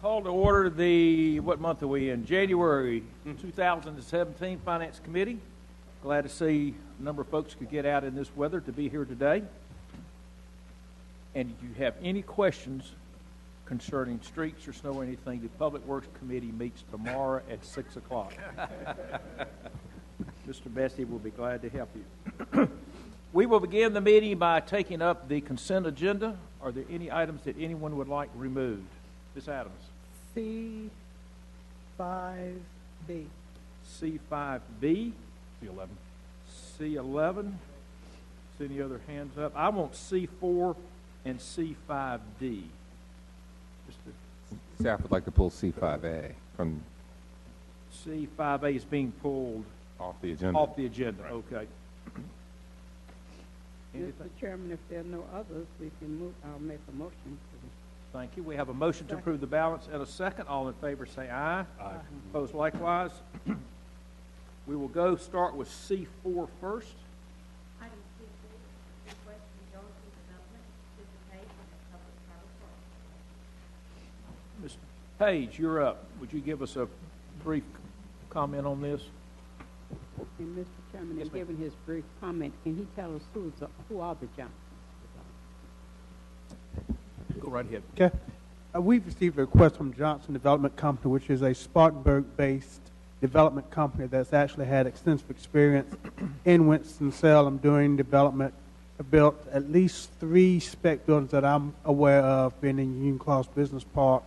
Call to order the, what month are we in? January 2017 Finance Committee. Glad to see a number of folks could get out in this weather to be here today. And if you have any questions concerning streets or snow or anything, the Public Works Committee meets tomorrow at 6 o'clock. Mr. Bessie will be glad to help you. We will begin the meeting by taking up the consent agenda. Are there any items that anyone would like removed? Ms. Adams. C5B. C5B. C11. C11. See any other hands up? I want C4 and C5D. Staff would like to pull C5A from C5A is being pulled off the agenda. Off the agenda. Right. Okay. Mr. Chairman, if there are no others, we can move. I'll make a motion. Thank you. We have a motion to approve the balance and a second. All in favor say aye. Aye. Opposed likewise. We will start with C4 first. Item C4, request from Georgia Development to participate in the public-private partnership. Ms. Page, you're up. Would you give us a brief comment on this? And Mr. Chairman, in giving his brief comment, can he tell us who are the Johnsons? Go right ahead. Okay. We've received a request from Johnson Development Company, which is a Spartanburg-based development company that's actually had extensive experience in Winston-Salem doing development. Built at least 3 spec buildings that I'm aware of being in Union Cross Business Park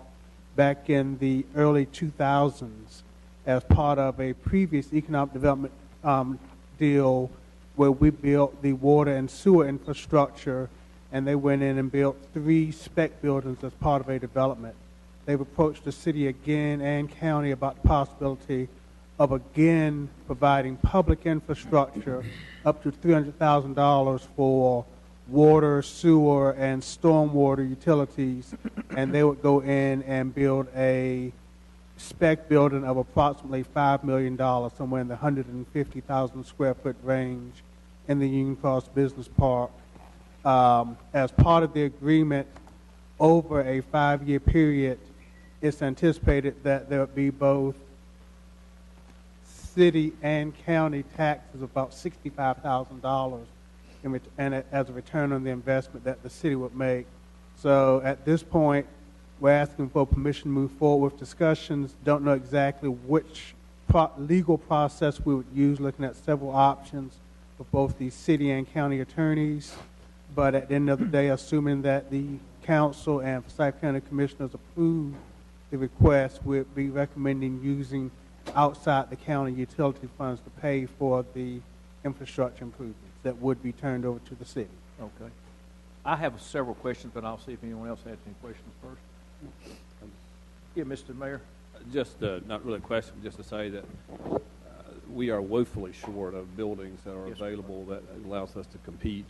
back in the early 2000s as part of a previous economic development deal where we built the water and sewer infrastructure, and they went in and built 3 spec buildings as part of a development. They've approached the city again and county about the possibility of again providing public infrastructure up to $300,000 for water, sewer, and stormwater utilities, and they would go in and build a spec building of approximately $5 million, somewhere in the 150,000 square foot range in the Union Cross Business Park. As part of the agreement, over a 5-year period, it's anticipated that there would be both city and county taxes of about $65,000 as a return on the investment that the city would make. So at this point, we're asking for permission to move forward with discussions. Don't know exactly which legal process we would use, looking at several options for both the city and county attorneys. But at the end of the day, assuming that the council and Forsyth County Commissioners approve the request, we'll be recommending using outside the county utility funds to pay for the infrastructure improvements that would be turned over to the city. Okay. I have several questions, but I'll see if anyone else has any questions first. Yeah, Mr. Mayor. Just not really a question, just to say that we are woefully short of buildings that are available that allows us to compete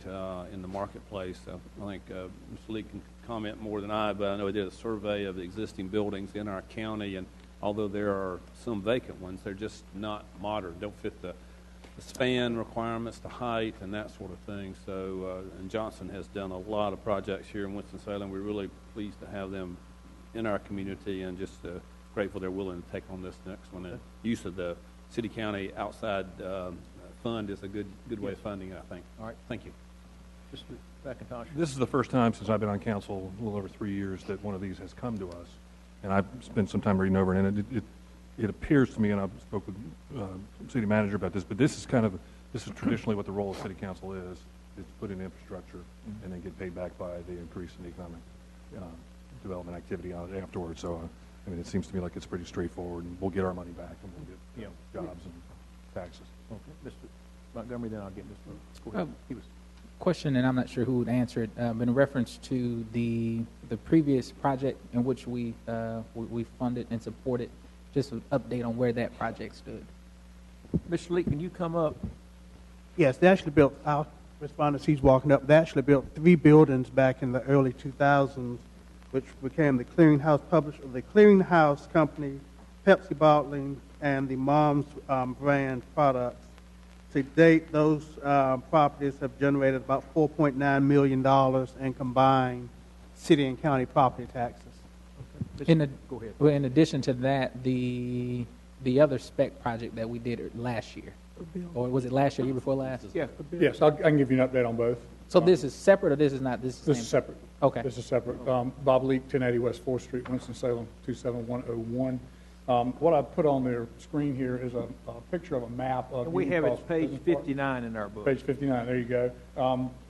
in the marketplace. I think Mr. Lee can comment more than I, but I know we did a survey of the existing buildings in our county, and although there are some vacant ones, they're just not modern, don't fit the span requirements, the height, and that sort of thing. So, and Johnson has done a lot of projects here in Winston-Salem. We're really pleased to have them in our community, and just grateful they're willing to take on this next one. And use of the city-county outside fund is a good way of funding it, I think. All right, thank you. Mr. McIntosh. This is the first time since I've been on council, a little over 3 years, that one of these has come to us. And I've spent some time reading over it, and it appears to me, and I spoke with city manager about this, but this is traditionally what the role of city council is to put in infrastructure and then get paid back by the increase in economic development activity on it afterwards. So, I mean, it seems to me like it's pretty straightforward, and we'll get our money back, and we'll get jobs and taxes. Okay. Mr. Montgomery, then I'll get Mr. Go ahead. Question, and I'm not sure who would answer it, but in reference to the previous project in which we funded and supported, just an update on where that project stood. Mr. Lee, can you come up? Yes, they actually built, I'll respond as he's walking up, they actually built 3 buildings back in the early 2000s, which became the Clearinghouse Company, Pepsi Bottling, and the Mom's brand products. To date, those properties have generated about $4.9 million in combined city and county property taxes. Okay. Go ahead. Well, in addition to that, the other spec project that we did last year, or was it last year, year before last? Yeah. Yes, I can give you an update on both. So this is separate, or this is not? This is This same? is separate. Okay. This is separate. Bob Leak, 1080 West 4th Street, Winston-Salem, 27101. What I put on their screen here is a picture of a map of. And we have Union it Cross page Business Park. 59 in our book. Page 59, there you go.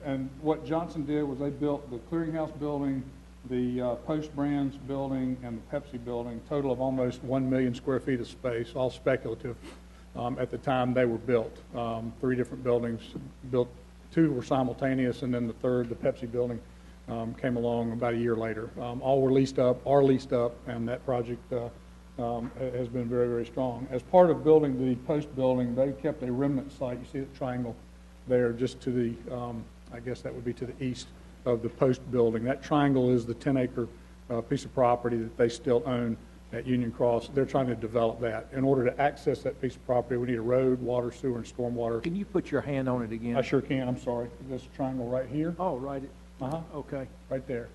And what Johnson did was they built the Clearinghouse building, the Post Brands building, and the Pepsi building, total of almost 1 million square feet of space, all speculative. At the time they were built, 3 different buildings built. 2 were simultaneous, and then the third, the Pepsi building, came along about a year later. All were leased up, and that project has been very, very strong. As part of building the Post building, they kept a remnant site. You see the triangle there just to the, I guess that would be to the east of the Post building. That triangle is the 10-acre piece of property that they still own at Union Cross. They're trying to develop that. In order to access that piece of property, we need a road, water, sewer, and stormwater. Can you put your hand on it again? I sure can, I'm sorry. This triangle right here, Oh, right. Okay. right there.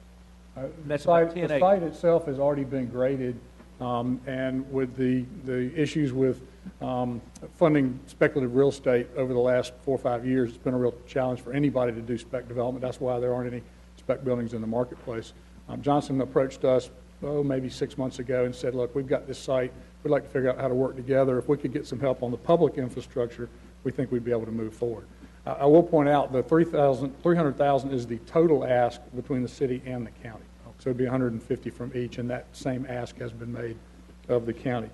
That's The site- about 10 The acres. site itself has already been graded, and with the issues with funding speculative real estate over the last 4 or 5 years, it's been a real challenge for anybody to do spec development. That's why there aren't any spec buildings in the marketplace. Johnson approached us, maybe 6 months ago, and said, look, we've got this site. We'd like to figure out how to work together. If we could get some help on the public infrastructure, we think we'd be able to move forward. I will point out the $300,000 is the total ask between the city and the county. So it'd be $150 from each, and that same ask has been made of the county.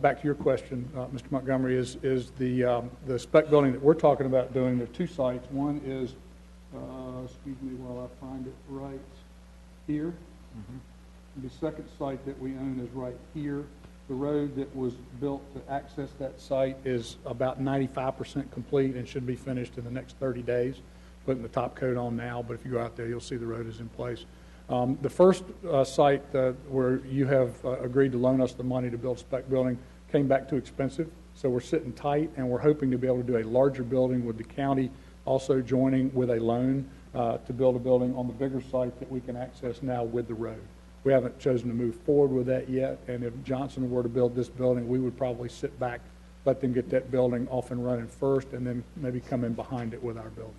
Back to your question, Mr. Montgomery, is the spec building that we're talking about doing. There are 2 sites. One is, excuse me while I find it right here. Mm-hmm. The second site that we own is right here. The road that was built to access that site is about 95% complete and should be finished in the next 30 days. Putting the top coat on now, but if you go out there, you'll see the road is in place. The first site where you have agreed to loan us the money to build a spec building came back too expensive, so we're sitting tight, and we're hoping to be able to do a larger building with the county also joining with a loan to build a building on the bigger site that we can access now with the road. We haven't chosen to move forward with that yet, and if Johnson were to build this building, we would probably sit back, let them get that building off and running first, and then maybe come in behind it with our building.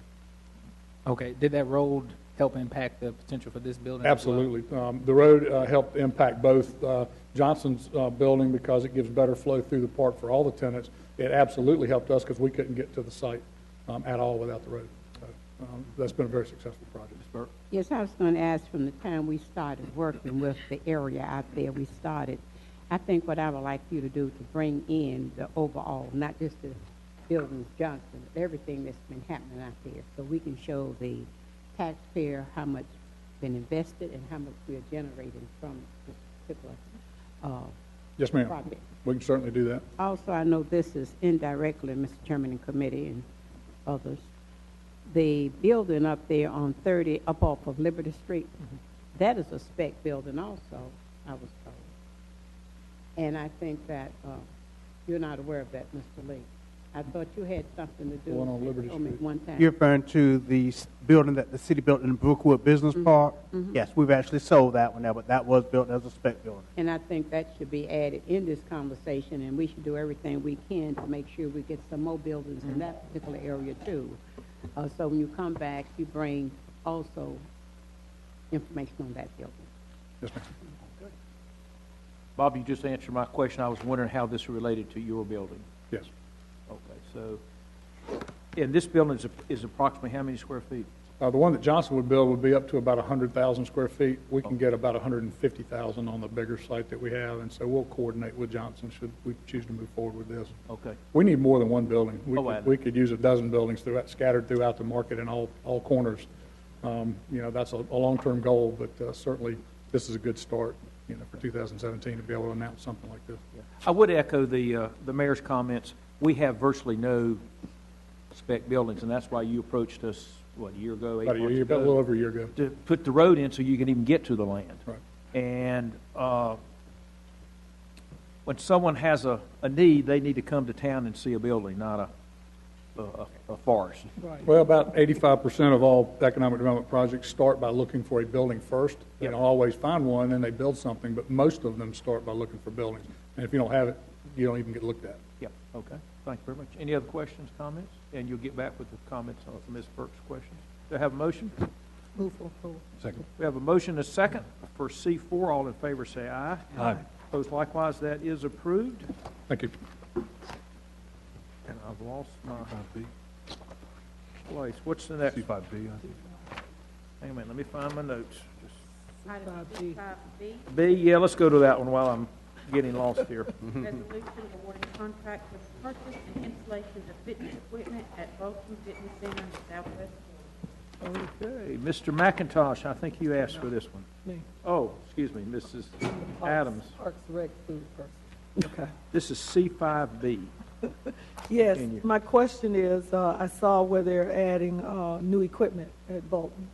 Okay. Did that road help impact the potential for this building? as well? Absolutely. The road helped impact both Johnson's building because it gives better flow through the park for all the tenants. It absolutely helped us because we couldn't get to the site at all without the road. So, that's been a very successful project. Yes, I was going to ask, from the time we started working with the area out there, I think what I would like you to do to bring in the overall, not just the buildings, Johnson, but everything that's been happening out there, so we can show the taxpayer how much been invested and how much we are generating from this particular Yes, ma'am. project. We can certainly do that. Also, I know this is indirectly, Mr. Chairman and committee and others, the building up there on 30, up off of Liberty Street, that is a spec building also, I was told. And I think that you're not aware of that, Mr. Lee. I thought you had something to do The one on with it. Liberty Told me Street. one time. You're referring to the building that the city built in the Brookwood Business Park? Yes, we've actually sold that one now, but that was built as a spec building. And I think that should be added in this conversation, and we should do everything we can to make sure we get some more buildings in that particular area too. So when you come back, you bring also information on that building. Yes, ma'am. Bob, you just answered my question. I was wondering how this related to your building. Yes. Okay, so, and this building is approximately how many square feet? The one that Johnson would build would be up to about 100,000 square feet. We can get about 150,000 on the bigger site that we have, and so we'll coordinate with Johnson should we choose to move forward with this. Okay. We need more than one building. I We could use a dozen buildings scattered throughout the market in all corners. That's a long-term goal, but certainly this is a good start, for 2017 to be able to announce something like this. I would echo the mayor's comments. We have virtually no spec buildings, and that's why you approached us, what, a year ago, 8 About a months year, ago? about a little over a year ago. To put the road in so you can even get to the land. Right. And when someone has a need, they need to come to town and see a building, not a forest. Right. Well, about 85% of all economic development projects start by looking for a building first. They Yep. don't always find one, and they build something, but most of them start by looking for buildings. And if you don't have it, you don't even get looked at. Yep, okay. Thank you very much. Any other questions, comments? And you'll get back with the comments on Ms. Burke's questions. Do I have a motion? Move for approval. Second. We have a motion and a second for C4. All in favor say aye. Aye. Opposed likewise, that is approved. Thank you. And I've lost my C5B. place. What's the next? C5B, I think. Hang on a minute, let me find my notes. Item 5B. C5B, B, yeah, let's go to that one while I'm getting lost here. resolution awarding contract for the purchase and installation of fitness equipment at Bolton Fitness Center in Southwest. Okay, Mr. McIntosh, I think you asked for this one. Me. Oh, excuse me, Mrs. Adams. Parks Rec food person. Okay. This is C5B. Yes, Can you- my question is, I saw where they're adding new equipment at Bolton,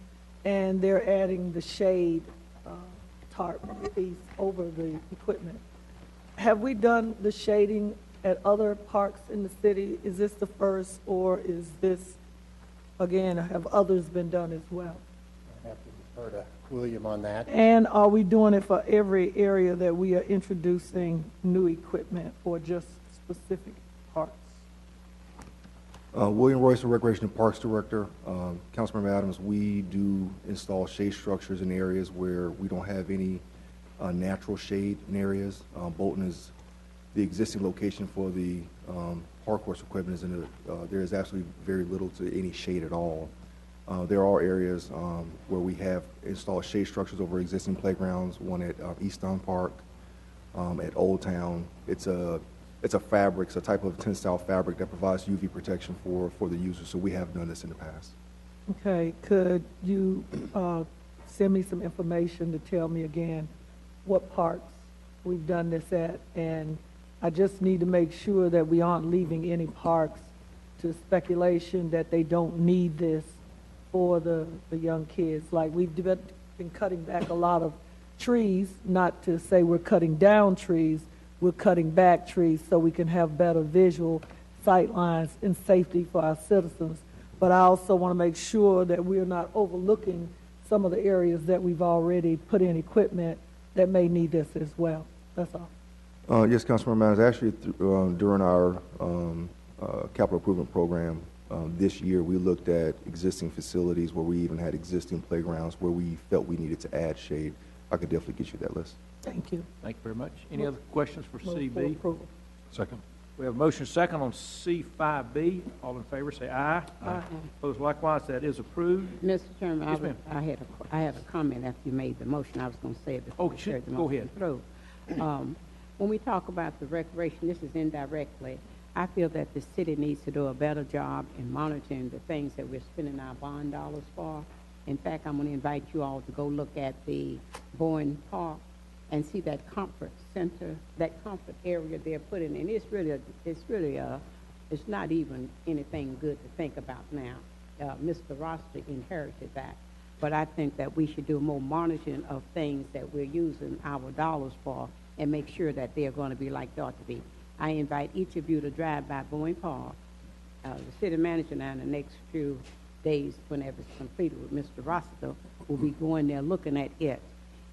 and they're adding the shade tarp piece over the equipment. Have we done the shading at other parks in the city? Is this the first, or is this, again, have others been done as well? I have to defer to William on that. And are we doing it for every area that we are introducing new equipment, or just specific parks? William Royce, the Recreation and Parks Director. Councilmember Adams, we do install shade structures in areas where we don't have any natural shade in areas. Bolton is the existing location for the park horse equipment, and there is absolutely very little to any shade at all. There are areas where we have installed shade structures over existing playgrounds, one at Easton Park, at Old Town. It's a fabric, it's a type of tensile fabric that provides UV protection for the user, so we have done this in the past. Okay, could you send me some information to tell me again what parks we've done this at? And I just need to make sure that we aren't leaving any parks to speculation that they don't need this for the young kids. Like, we've been cutting back a lot of trees, not to say we're cutting down trees, we're cutting back trees so we can have better visual sight lines and safety for our citizens. But I also want to make sure that we're not overlooking some of the areas that we've already put in equipment that may need this as well. That's all. Yes, Councilmember Mathers, actually during our capital improvement program this year, we looked at existing facilities where we even had existing playgrounds where we felt we needed to add shade. I could definitely get you that list. Thank you. Thank you very much. Any other questions for Move for CB? approval. Second. We have a motion second on C5B. All in favor say aye. Aye. Opposed likewise, that is approved. Mr. Chairman, Yes, ma'am. I had a comment after you made the motion. I was going to say it before Oh, you shoot. carried the Go motion ahead. through. When we talk about the recreation, this is indirectly. I feel that the city needs to do a better job in monitoring the things that we're spending our bond dollars for. In fact, I'm going to invite you all to go look at the Boyne Park and see that comfort center, that comfort area they're putting in. It's not even anything good to think about now. Mr. Roster inherited that. But I think that we should do more monitoring of things that we're using our dollars for and make sure that they're going to be like they ought to be. I invite each of you to drive by Boyne Park. The city manager now in the next few days, whenever it's completed with Mr. Roster, will be going there looking at it.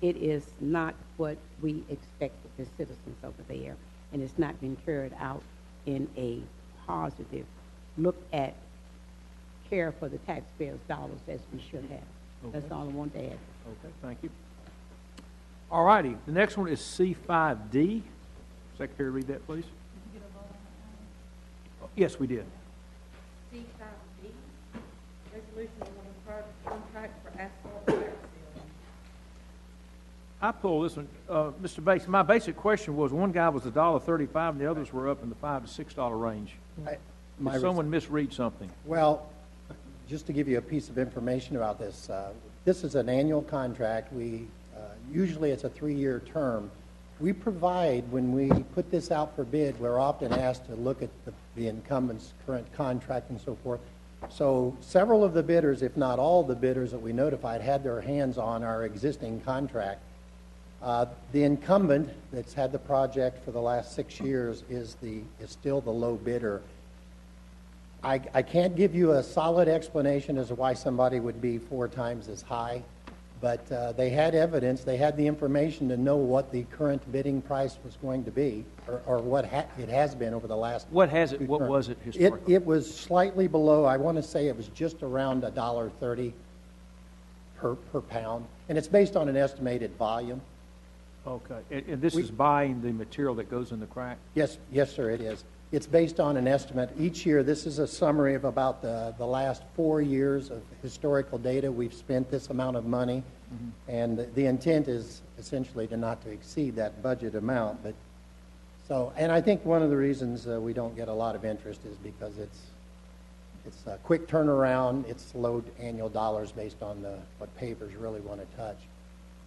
It is not what we expected as citizens over there, and it's not been carried out in a positive look at care for the taxpayers' dollars as we should have. Okay. That's all I want to add. Okay, thank you. All righty, the next one is C5D. Secretary, read that, please. Yes, we did. C5B, resolution awarding private contract for asphalt crack sealing. I pulled this one, Mr. Bates. My basic question was, one guy was $1.35 and the others were up in the $5 to $6 range. Did someone misread something? Well, just to give you a piece of information about this, this is an annual contract. Usually it's a 3-year term. We provide, when we put this out for bid, we're often asked to look at the incumbent's current contract and so forth. So several of the bidders, if not all the bidders that we notified, had their hands on our existing contract. The incumbent that's had the project for the last 6 years is still the low bidder. I can't give you a solid explanation as to why somebody would be 4 times as high, but they had evidence, they had the information to know what the current bidding price was going to be, or what it has been over the last. What was it historically? It was slightly below, I want to say it was just around $1.30 per pound, and it's based on an estimated volume. Okay, and this is buying the material that goes in the crack? Yes, sir, it is. It's based on an estimate. Each year, this is a summary of about the last 4 years of historical data. We've spent this amount of money, and the intent is essentially not to exceed that budget amount. But and I think one of the reasons we don't get a lot of interest is because it's a quick turnaround. It's low annual dollars based on what pavers really want to touch.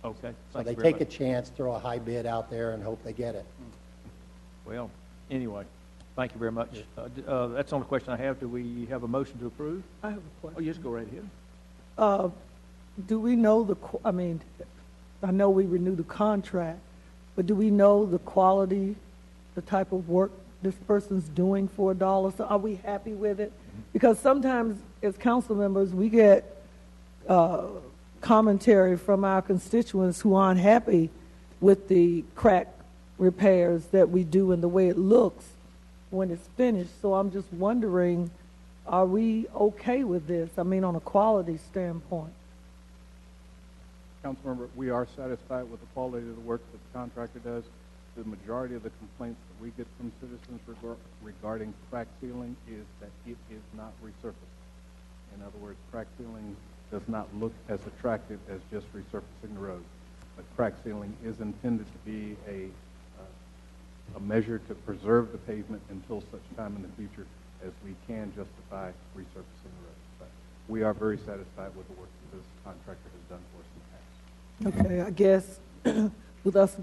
Okay. So they take a chance, throw a high bid out there, and hope they get it. Well, anyway, thank you very much. That's the only question I have. Do we have a motion to approve? I have a question. Oh, yes, go right ahead. Do we know I know we renew the contract, but do we know the quality, the type of work this person's doing for $1? So are we happy with it? Because sometimes as council members, we get commentary from our constituents who aren't happy with the crack repairs that we do and the way it looks when it's finished. So I'm just wondering, are we okay with this? I mean, on a quality standpoint. Councilmember, we are satisfied with the quality of the work that the contractor does. The majority of the complaints that we get from citizens regarding crack sealing is that it is not resurfaced. In other words, crack sealing does not look as attractive as just resurfacing the road. But crack sealing is intended to be a measure to preserve the pavement until such time in the future as we can justify resurfacing the road. But we are very satisfied with the work that this contractor has done for us in the past. Okay, I guess with us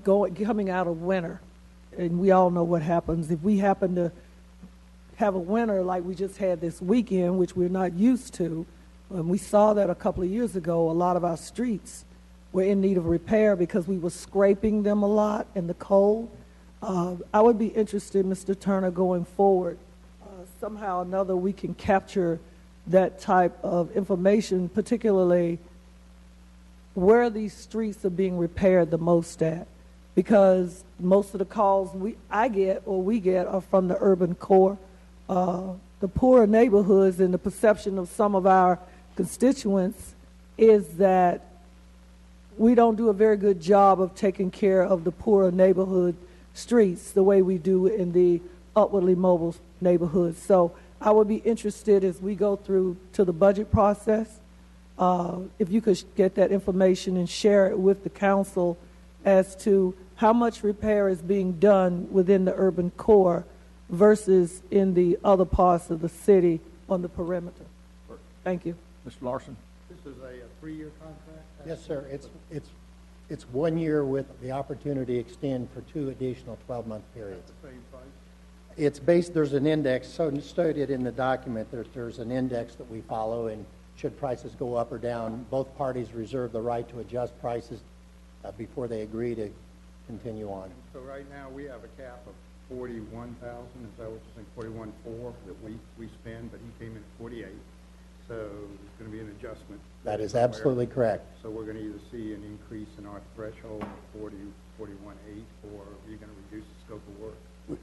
coming out of winter, and we all know what happens if we happen to have a winter like we just had this weekend, which we're not used to. And we saw that a couple of years ago. A lot of our streets were in need of repair because we were scraping them a lot in the cold. I would be interested, Mr. Turner, going forward, somehow or another we can capture that type of information, particularly where these streets are being repaired the most at, because most of the calls we get are from the urban core. The poorer neighborhoods, and the perception of some of our constituents is that we don't do a very good job of taking care of the poorer neighborhood streets the way we do in the upwardly mobile neighborhoods. So I would be interested as we go through to the budget process, if you could get that information and share it with the council as to how much repair is being done within the urban core versus in the other parts of the city on the perimeter. Thank you. Mr. Larson? This is a 3-year contract? Yes, sir. It's 1 year with the opportunity to extend for 2 additional 12-month periods. The same price? It's based, there's an index, so stated in the document, there's an index that we follow, and should prices go up or down, both parties reserve the right to adjust prices before they agree to continue on. So right now, we have a cap of 41,000, is that what you're saying, 41.4 that we spend, but he came in at 48. So there's going to be an adjustment. That is absolutely correct. So we're going to either see an increase in our threshold of 40, 41.8, or you're going to reduce the scope of work. Do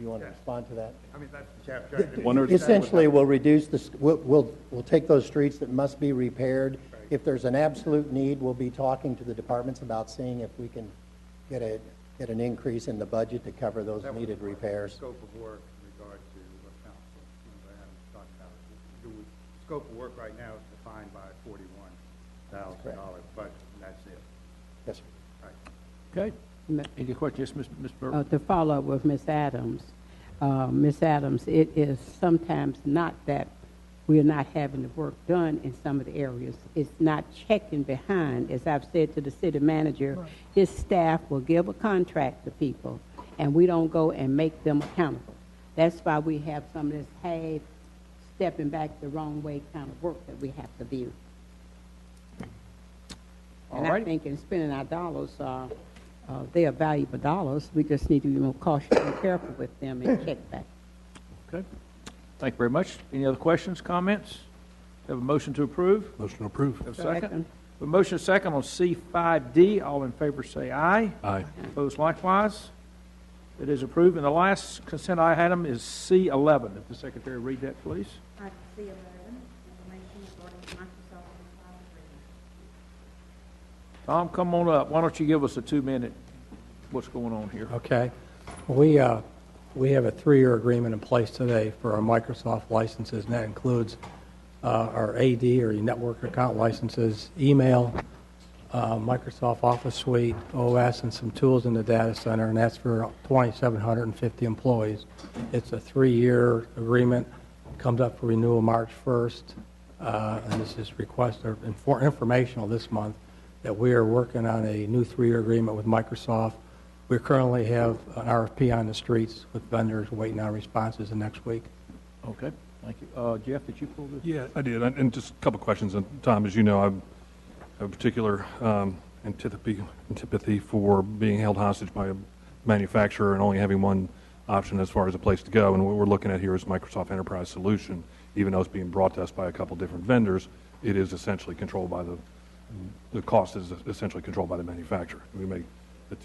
you want to respond to that? I mean, that's the chapter. Essentially, we'll reduce the, we'll take those streets that must be repaired. Right. If there's an absolute need, we'll be talking to the departments about seeing if we can get an increase in the budget to cover those needed repairs. Scope of work in regard to what council member Adams talked about. Scope of work right now is defined by $41,000 budget, and that's it. Yes, sir. Right. Okay. Any questions? Yes, Ms. Burke? To follow up with Ms. Adams, it is sometimes not that we're not having the work done in some of the areas. It's not checking behind. As I've said to the city manager, right. His staff will give a contract to people, and we don't go and make them accountable. That's why we have some of this stepping back the wrong way kind of work that we have to view. And I think in spending our dollars, they are valuable dollars. We just need to be more cautious and careful with them and check back. Okay. Thank you very much. Any other questions, comments? Have a motion to approve? Motion to approve. Have a second? A motion second on C5D. All in favor say aye. Aye. Opposed likewise. It is approved. And the last consent item is C11. If the secretary read that, please. Item C11, information regarding Microsoft Cloud agreement. Tom, come on up. Why don't you give us a 2-minute, what's going on here? Okay. We have a 3-year agreement in place today for our Microsoft licenses, and that includes our AD or network account licenses, email, Microsoft Office Suite, OS, and some tools in the data center, and that's for 2,750 employees. It's a 3-year agreement. Comes up for renewal March 1st, and this is informational this month that we are working on a new 3-year agreement with Microsoft. We currently have an RFP on the streets with vendors waiting on responses the next week. Okay, thank you. Jeff, did you pull this? Yeah, I did. And just a couple questions. And Tom, as you know, I have a particular antipathy for being held hostage by a manufacturer and only having one option as far as a place to go. And what we're looking at here is Microsoft Enterprise Solution. Even though it's being brought to us by a couple different vendors, it is essentially controlled by the cost is essentially controlled by the manufacturer. We may, the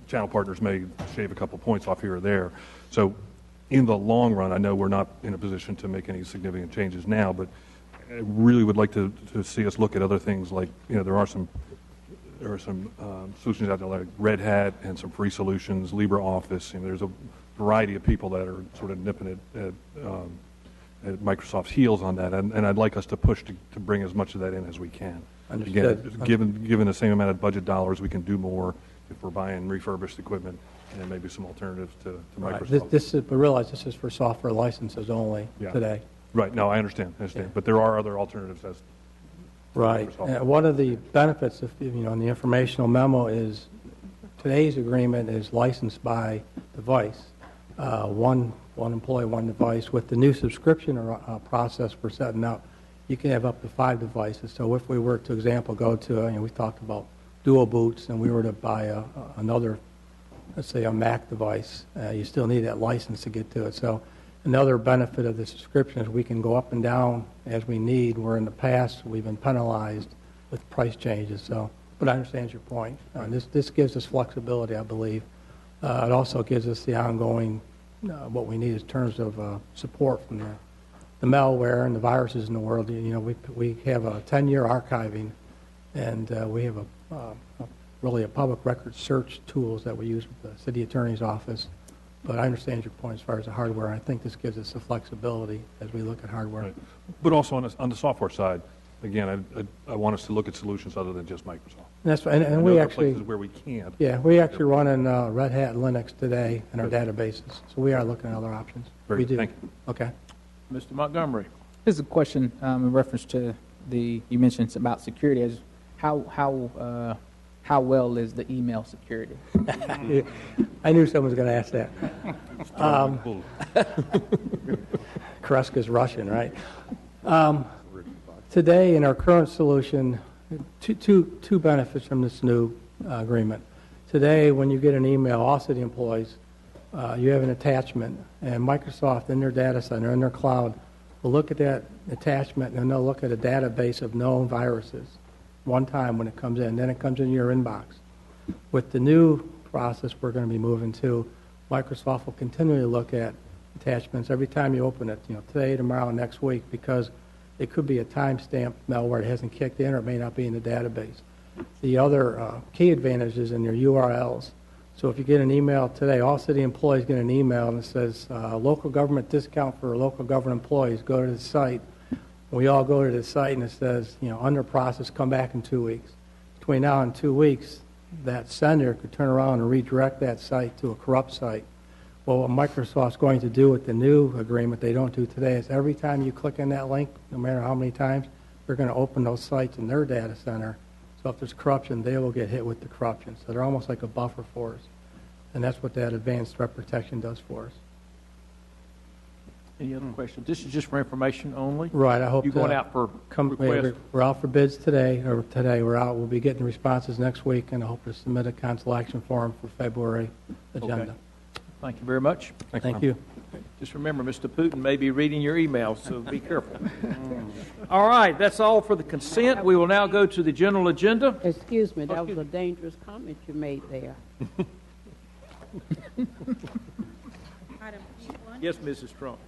channel partners may shave a couple points off here or there. So in the long run, I know we're not in a position to make any significant changes now, but I really would like to see us look at other things like, there are some solutions out there like Red Hat and some free solutions, LibreOffice. There's a variety of people that are sort of nipping at Microsoft's heels on that, and I'd like us to push to bring as much of that in as we can. Understood. Again, given the same amount of budget dollars, we can do more if we're buying refurbished equipment and maybe some alternatives to Microsoft. Right. But realize this is for software licenses only today. Right. No, I understand. Yeah. But there are other alternatives as right. One of the benefits of in the informational memo is today's agreement is licensed by device. One employee, one device. With the new subscription process we're setting up, you can have up to 5 devices. So if we were to, example, go to, we talked about dual boots, and we were to buy another, let's say a Mac device, you still need that license to get to it. So another benefit of the subscription is we can go up and down as we need, where in the past we've been penalized with price changes. So, but I understand your point. This gives us flexibility, I believe. It also gives us the ongoing, what we need in terms of support from the malware and the viruses in the world. We have a 10-year archiving, and we have really a public record search tools that we use with the city attorney's office. But I understand your point as far as the hardware. I think this gives us the flexibility as we look at hardware. Right. But also on the software side, again, I want us to look at solutions other than just Microsoft. That's right. And we actually, places where we can't. Yeah, we actually run in Red Hat Linux today in our databases. So we are looking at other options. Very we do. Thank you. Okay. Mr. Montgomery. Here's a question in reference to you mentioned about security. As how well is the email security? I knew someone was going to ask that. Kreska's Russian, right? Today, in our current solution, two benefits from this new agreement. Today, when you get an email, all city employees, you have an attachment, and Microsoft in their data center, in their cloud, will look at that attachment, and they'll look at a database of known viruses one time when it comes in. Then it comes in your inbox. With the new process we're going to be moving to, Microsoft will continually look at attachments every time you open it, today, tomorrow, next week, because it could be a timestamp malware that hasn't kicked in, or it may not be in the database. The other key advantage is in your URLs. So if you get an email today, all city employees get an email and it says, local government discount for local government employees, go to the site. We all go to the site and it says, under process, come back in 2 weeks. Between now and 2 weeks, that sender could turn around and redirect that site to a corrupt site. Well, what Microsoft's going to do with the new agreement they don't do today is every time you click on that link, no matter how many times, they're going to open those sites in their data center. So if there's corruption, they will get hit with the corruption. So they're almost like a buffer for us. And that's what that advanced threat protection does for us. Any other questions? This is just for information only? Right. I hope you're going out for requests. We're out for bids today. We're out. We'll be getting responses next week, and I hope to submit a council action form for February agenda. Okay. Thank you very much. Thank you. Just remember, Mr. Putin may be reading your emails, so be careful. All right, that's all for the consent. We will now go to the general agenda. Excuse me, that was a dangerous comment you made there. Item G1. Yes, Mrs. Trump.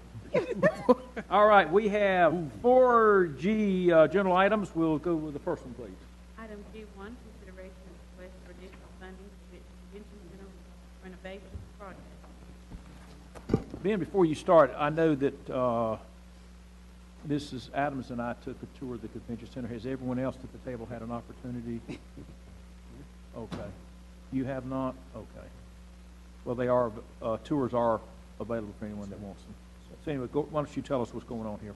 All right, we have 4G general items. We'll go with the first one, please. Item G1, consideration of request for additional funding for the convention center renovation project. Ben, before you start, I know that Mrs. Adams and I took a tour of the convention center. Has everyone else at the table had an opportunity? Okay. You have not? Okay. Well, they are, tours are available for anyone that wants them. So anyway, why don't you tell us what's going on here?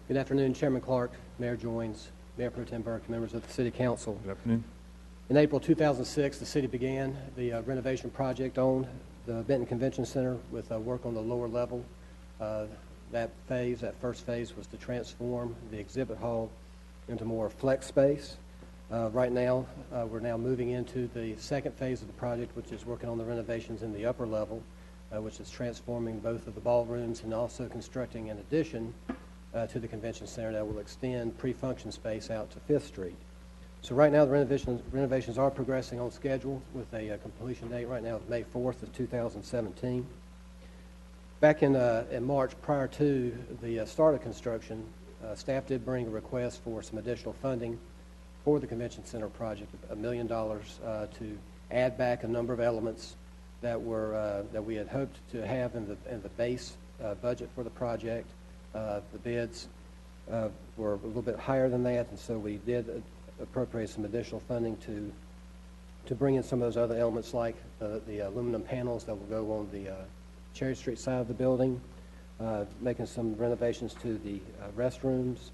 Good afternoon, Chairman Clark, Mayor Joines, Mayor Pro Tem Burke, members of the City Council. Good afternoon. In April 2006, the city began the renovation project on the Benton Convention Center with work on the lower level. That first phase was to transform the exhibit hall into more flex space. Right now, we're now moving into the second phase of the project, which is working on the renovations in the upper level, which is transforming both of the ballrooms and also constructing an addition to the convention center that will extend pre-function space out to 5th Street. So right now, the renovations are progressing on schedule with a completion date right now of May 4th of 2017. Back in March, prior to the start of construction, staff did bring a request for some additional funding for the convention center project, $1 million to add back a number of elements that we had hoped to have in the base budget for the project. The bids were a little bit higher than that, and so we did appropriate some additional funding to bring in some of those other elements, like the aluminum panels that will go on the Cherry Street side of the building, making some renovations to the restrooms,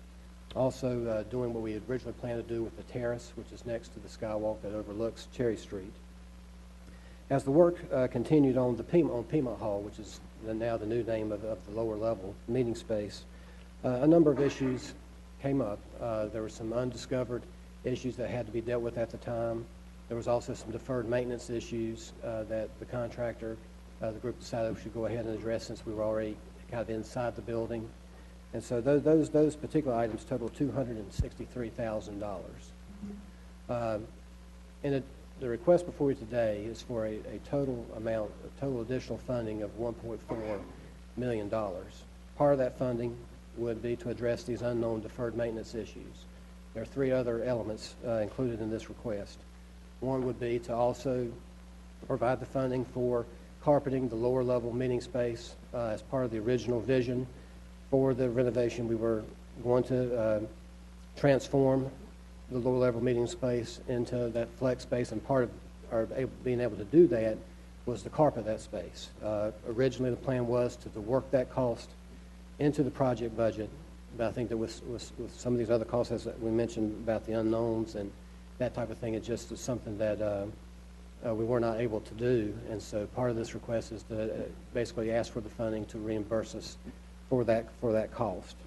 also doing what we had originally planned to do with the terrace, which is next to the skywalk that overlooks Cherry Street. As the work continued on Piedmont Hall, which is now the new name of the lower level meeting space, a number of issues came up. There were some undiscovered issues that had to be dealt with at the time. There was also some deferred maintenance issues that the contractor, the group decided we should go ahead and address since we were already kind of inside the building. And so those particular items totaled $263,000. The request before you today is for a total additional funding of $1.4 million. Part of that funding would be to address these unknown deferred maintenance issues. There are three other elements included in this request. One would be to also provide the funding for carpeting the lower level meeting space as part of the original vision for the renovation. We were going to transform the lower level meeting space into that flex space, and part of our being able to do that was to carpet that space. Originally the plan was to work that cost into the project budget, but I think that with some of these other costs, as we mentioned about the unknowns and that type of thing, it just was something that we were not able to do. And so part of this request is to basically ask for the funding to reimburse us for that cost.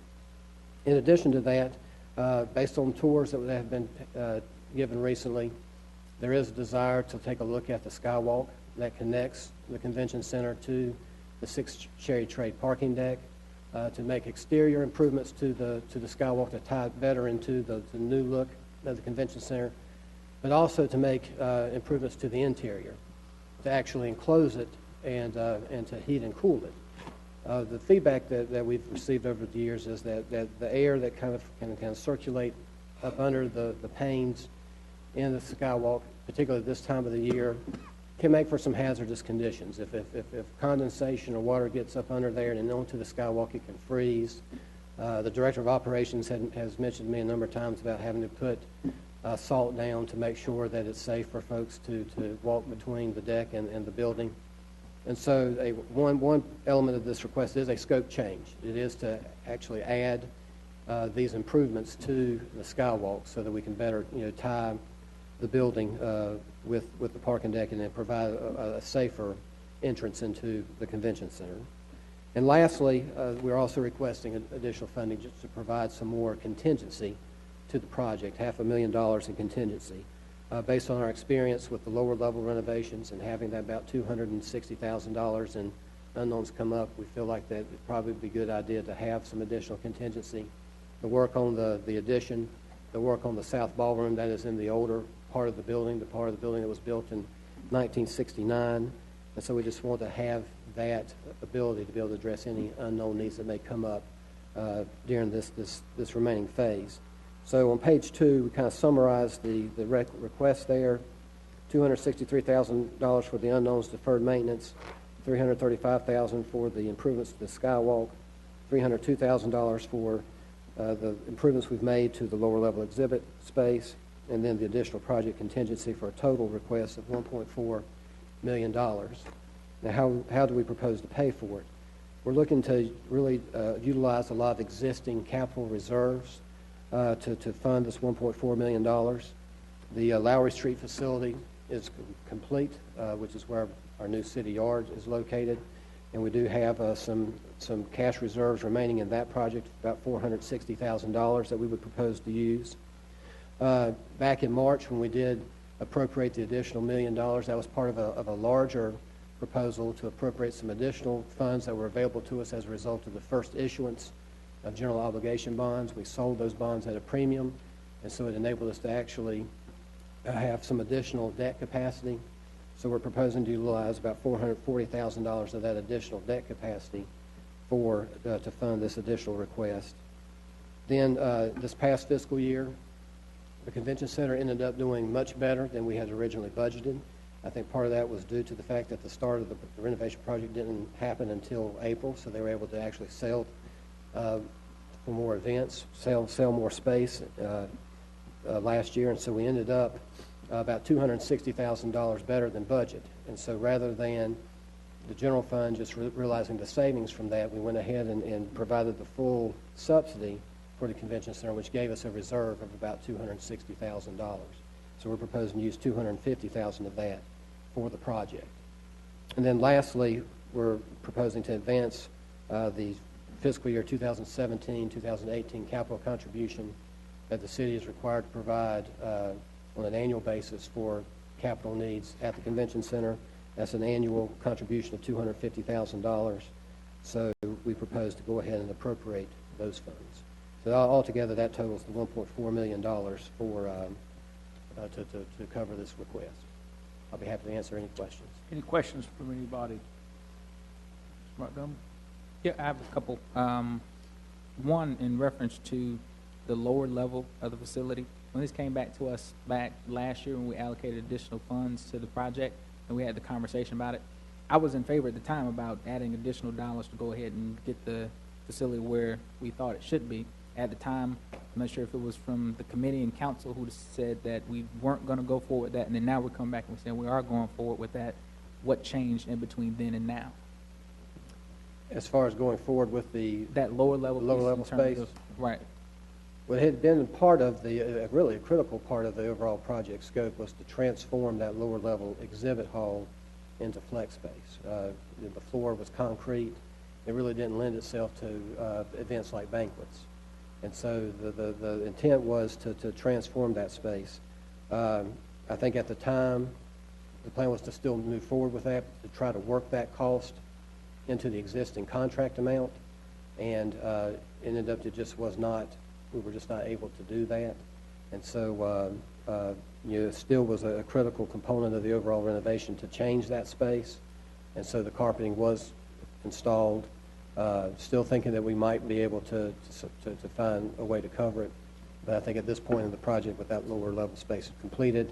In addition to that, based on tours that have been given recently, there is a desire to take a look at the skywalk that connects the convention center to the 6th Cherry Trade parking deck, to make exterior improvements to the skywalk to tie it better into the new look of the convention center, but also to make improvements to the interior, to actually enclose it and to heat and cool it. The feedback that we've received over the years is that the air that kind of can circulate up under the panes in the skywalk, particularly this time of the year, can make for some hazardous conditions. If condensation or water gets up under there and onto the skywalk, it can freeze. The Director of Operations has mentioned to me a number of times about having to put salt down to make sure that it's safe for folks to walk between the deck and the building. And so one element of this request is a scope change. It is to actually add these improvements to the skywalk so that we can better tie the building with the parking deck and then provide a safer entrance into the convention center. And lastly, we're also requesting additional funding just to provide some more contingency to the project, $500,000 in contingency. Based on our experience with the lower level renovations and having that about $260,000 in unknowns come up, we feel like that it'd probably be a good idea to have some additional contingency. The work on the addition, the work on the south ballroom, that is in the older part of the building, the part of the building that was built in 1969. And so we just want to have that ability to be able to address any unknown needs that may come up during this remaining phase. So on page 2, we kind of summarize the request there. $263,000 for the unknowns deferred maintenance, $335,000 for the improvements to the skywalk, $302,000 for the improvements we've made to the lower level exhibit space, and then the additional project contingency for a total request of $1.4 million. Now, how do we propose to pay for it? We're looking to really utilize a lot of existing capital reserves to fund this $1.4 million. The Lowry Street facility is complete, which is where our new city yard is located, and we do have some cash reserves remaining in that project, about $460,000 that we would propose to use. Back in March, when we did appropriate the additional $1 million, that was part of a larger proposal to appropriate some additional funds that were available to us as a result of the first issuance of general obligation bonds. We sold those bonds at a premium, and so it enabled us to actually have some additional debt capacity. So we're proposing to utilize about $440,000 of that additional debt capacity to fund this additional request. Then this past fiscal year, the convention center ended up doing much better than we had originally budgeted. I think part of that was due to the fact that the start of the renovation project didn't happen until April, so they were able to actually sell for more events, sell more space last year, and so we ended up about $260,000 better than budget. And so rather than the general fund just realizing the savings from that, we went ahead and provided the full subsidy for the convention center, which gave us a reserve of about $260,000. So we're proposing to use $250,000 of that for the project. And then lastly, we're proposing to advance the fiscal year 2017-2018 capital contribution that the city is required to provide on an annual basis for capital needs at the convention center. That's an annual contribution of $250,000. So we propose to go ahead and appropriate those funds. So altogether, that totals the $1.4 million for to cover this request. I'll be happy to answer any questions. Any questions from anybody? Mr. Montgomery? Yeah, I have a couple. One in reference to the lower level of the facility. When this came back to us back last year when we allocated additional funds to the project and we had the conversation about it, I was in favor at the time about adding additional dollars to go ahead and get the facility where we thought it should be. At the time, I'm not sure if it was from the committee and council who said that we weren't going to go forward with that, and then now we're coming back and saying we are going forward with that. What changed in between then and now? As far as going forward with that lower level space, right? What had been part of really a critical part of the overall project scope was to transform that lower level exhibit hall into flex space. The floor was concrete. It really didn't lend itself to events like banquets. And so the intent was to transform that space. I think at the time, the plan was to still move forward with that, to try to work that cost into the existing contract amount. And it ended up we were just not able to do that. And so it still was a critical component of the overall renovation to change that space. And so the carpeting was installed. Still thinking that we might be able to find a way to cover it. But I think at this point in the project, with that lower level space completed,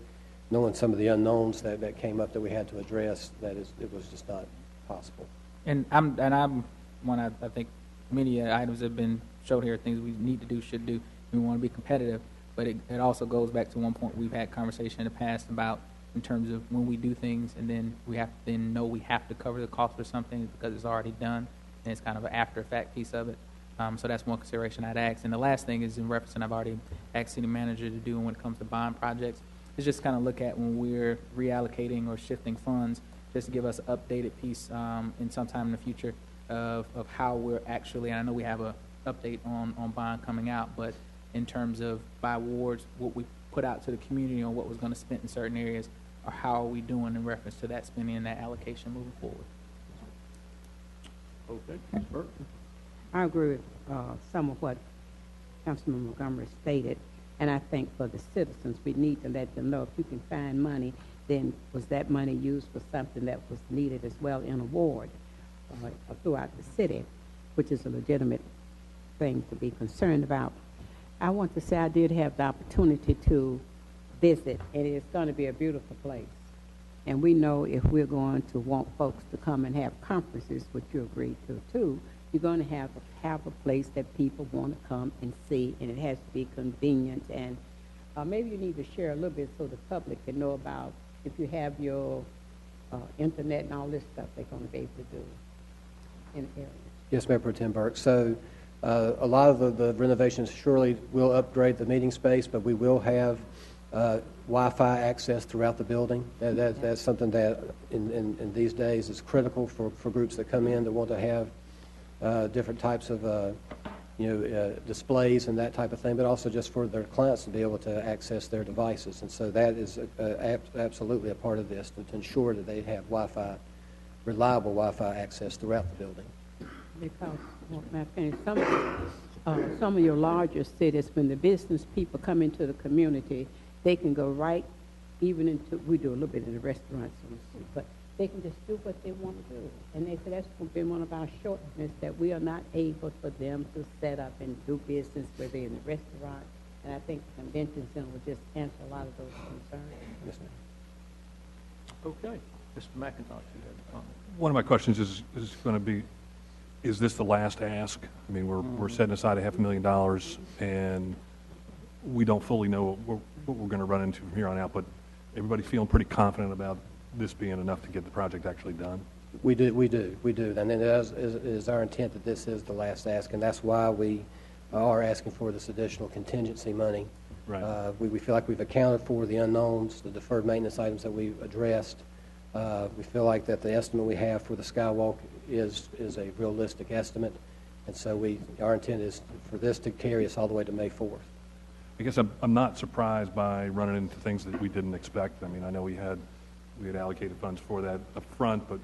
knowing some of the unknowns that came up that we had to address, it was just not possible. I think many items have been showed here, things we need to do, should do. We want to be competitive, but it also goes back to one point we've had conversation in the past about in terms of when we do things and then we have to then know we have to cover the cost for something because it's already done. And it's kind of an after-effect piece of it. So that's one consideration I'd ask. And the last thing is in reference, and I've already asked city manager to do when it comes to bond projects, is just kind of look at when we're reallocating or shifting funds, just to give us an updated piece in sometime in the future of how we're actually, and I know we have a update on bond coming out, but in terms of by wards, what we put out to the community on what was going to spend in certain areas, or how are we doing in reference to that spending and that allocation moving forward. Okay, Ms. Burke? I agree with some of what Councilman Montgomery stated, and I think for the citizens, we need to let them know if you can find money, then was that money used for something that was needed as well in a ward throughout the city, which is a legitimate thing to be concerned about. I want to say I did have the opportunity to visit, and it's going to be a beautiful place. And we know if we're going to want folks to come and have conferences, which you agreed to too, you're going to have a place that people want to come and see, and it has to be convenient. And maybe you need to share a little bit so the public can know about if you have your internet and all this stuff they're going to be able to do in the area. Yes, Mayor Pro Tem Burke. So a lot of the renovations surely will upgrade the meeting space, but we will have Wi-Fi access throughout the building. That's something that in these days is critical for groups that come in that want to have different types of displays and that type of thing, but also just for their clients to be able to access their devices. And so that is absolutely a part of this, to ensure that they have Wi-Fi, reliable Wi-Fi access throughout the building. Because, well, may I finish? Some of your larger cities, when the business people come into the community, they can go right even into, we do a little bit in the restaurants, but they can just do what they want to do. And they said that's been one of our shortcomings, that we are not able for them to set up and do business where they're in the restaurant. And I think the convention center will just answer a lot of those concerns. Yes, ma'am. Okay. Mr. McIntosh, you had a comment. One of my questions is going to be, is this the last ask? I mean, we're setting aside $500,000, and we don't fully know what we're going to run into from here on out, but everybody feeling pretty confident about this being enough to get the project actually done? We do. And it is our intent that this is the last ask, and that's why we are asking for this additional contingency money. Right. We feel like we've accounted for the unknowns, the deferred maintenance items that we've addressed. We feel like that the estimate we have for the skywalk is a realistic estimate, and so our intent is for this to carry us all the way to May 4th. I guess I'm not surprised by running into things that we didn't expect. I mean, I know we had allocated funds for that up front, but